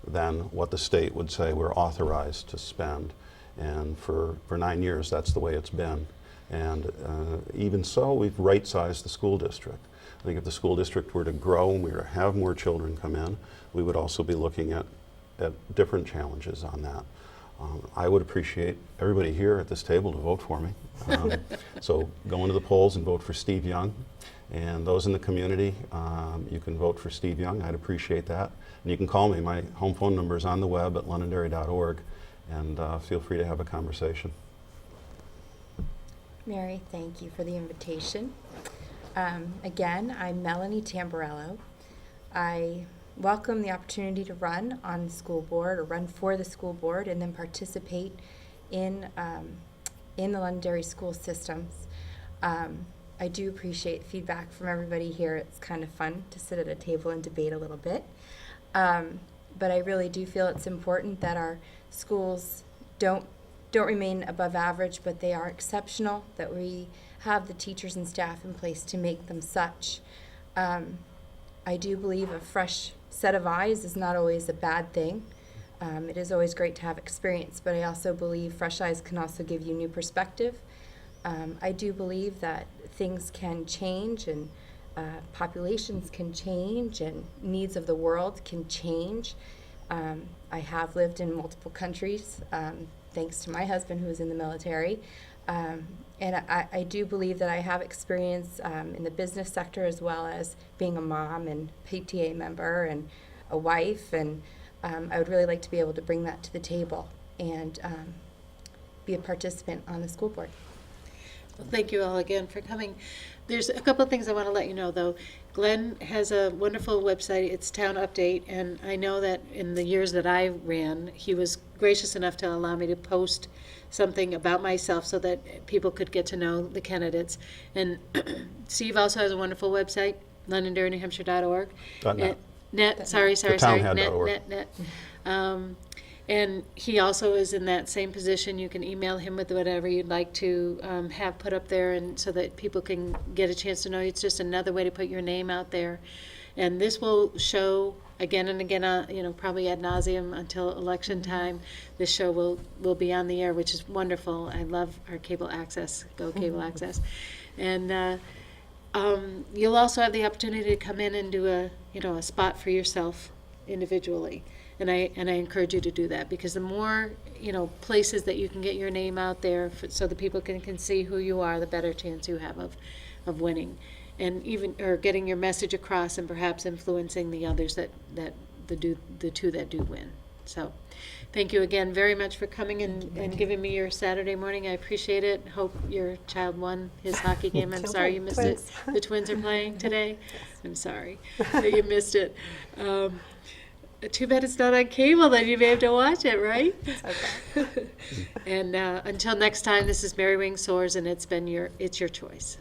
than what the state would say we're authorized to spend. And for 9 years, that's the way it's been. And even so, we've right-sized the school district. I think if the school district were to grow and we were to have more children come in, we would also be looking at different challenges on that. I would appreciate everybody here at this table to vote for me. So go into the polls and vote for Steve Young. And those in the community, you can vote for Steve Young. I'd appreciate that. And you can call me. My home phone number is on the web at londonderry.org. And feel free to have a conversation. Mary, thank you for the invitation. Again, I'm Melanie Tamburello. I welcome the opportunity to run on the school board or run for the school board and then participate in the Londonderry school systems. I do appreciate feedback from everybody here. It's kind of fun to sit at a table and debate a little bit. But I really do feel it's important that our schools don't remain above average, but they are exceptional, that we have the teachers and staff in place to make them such. I do believe a fresh set of eyes is not always a bad thing. It is always great to have experience, but I also believe fresh eyes can also give you new perspective. I do believe that things can change and populations can change and needs of the world can change. I have lived in multiple countries, thanks to my husband who was in the military. And I do believe that I have experience in the business sector as well as being a mom and PTA member and a wife. And I would really like to be able to bring that to the table and be a participant on the school board. Well, thank you all again for coming. There's a couple of things I want to let you know, though. Glenn has a wonderful website. It's Town Update, and I know that in the years that I ran, he was gracious enough to allow me to post something about myself so that people could get to know the candidates. And Steve also has a wonderful website, londonderrynewhampshire.org. .net. Sorry. townhead.org. Net. And he also is in that same position. You can email him with whatever you'd like to have put up there, and so that people can get a chance to know you. It's just another way to put your name out there. And this will show again and again, probably ad nauseum until election time. This show will be on the air, which is wonderful. I love our cable access, Go Cable Access. And you'll also have the opportunity to come in and do a spot for yourself individually. And I encourage you to do that, because the more places that you can get your name out there so that people can see who you are, the better chance you have of winning, and or getting your message across and perhaps influencing the others that the two that do win. So thank you again very much for coming and giving me your Saturday morning. I appreciate it. Hope your child won his hockey game. I'm sorry you missed it. The Twins are playing today. I'm sorry that you missed it. Too bad it's not on cable, then you'd be able to watch it, right? Okay. And until next time, this is Mary Wing Soares, and it's your choice.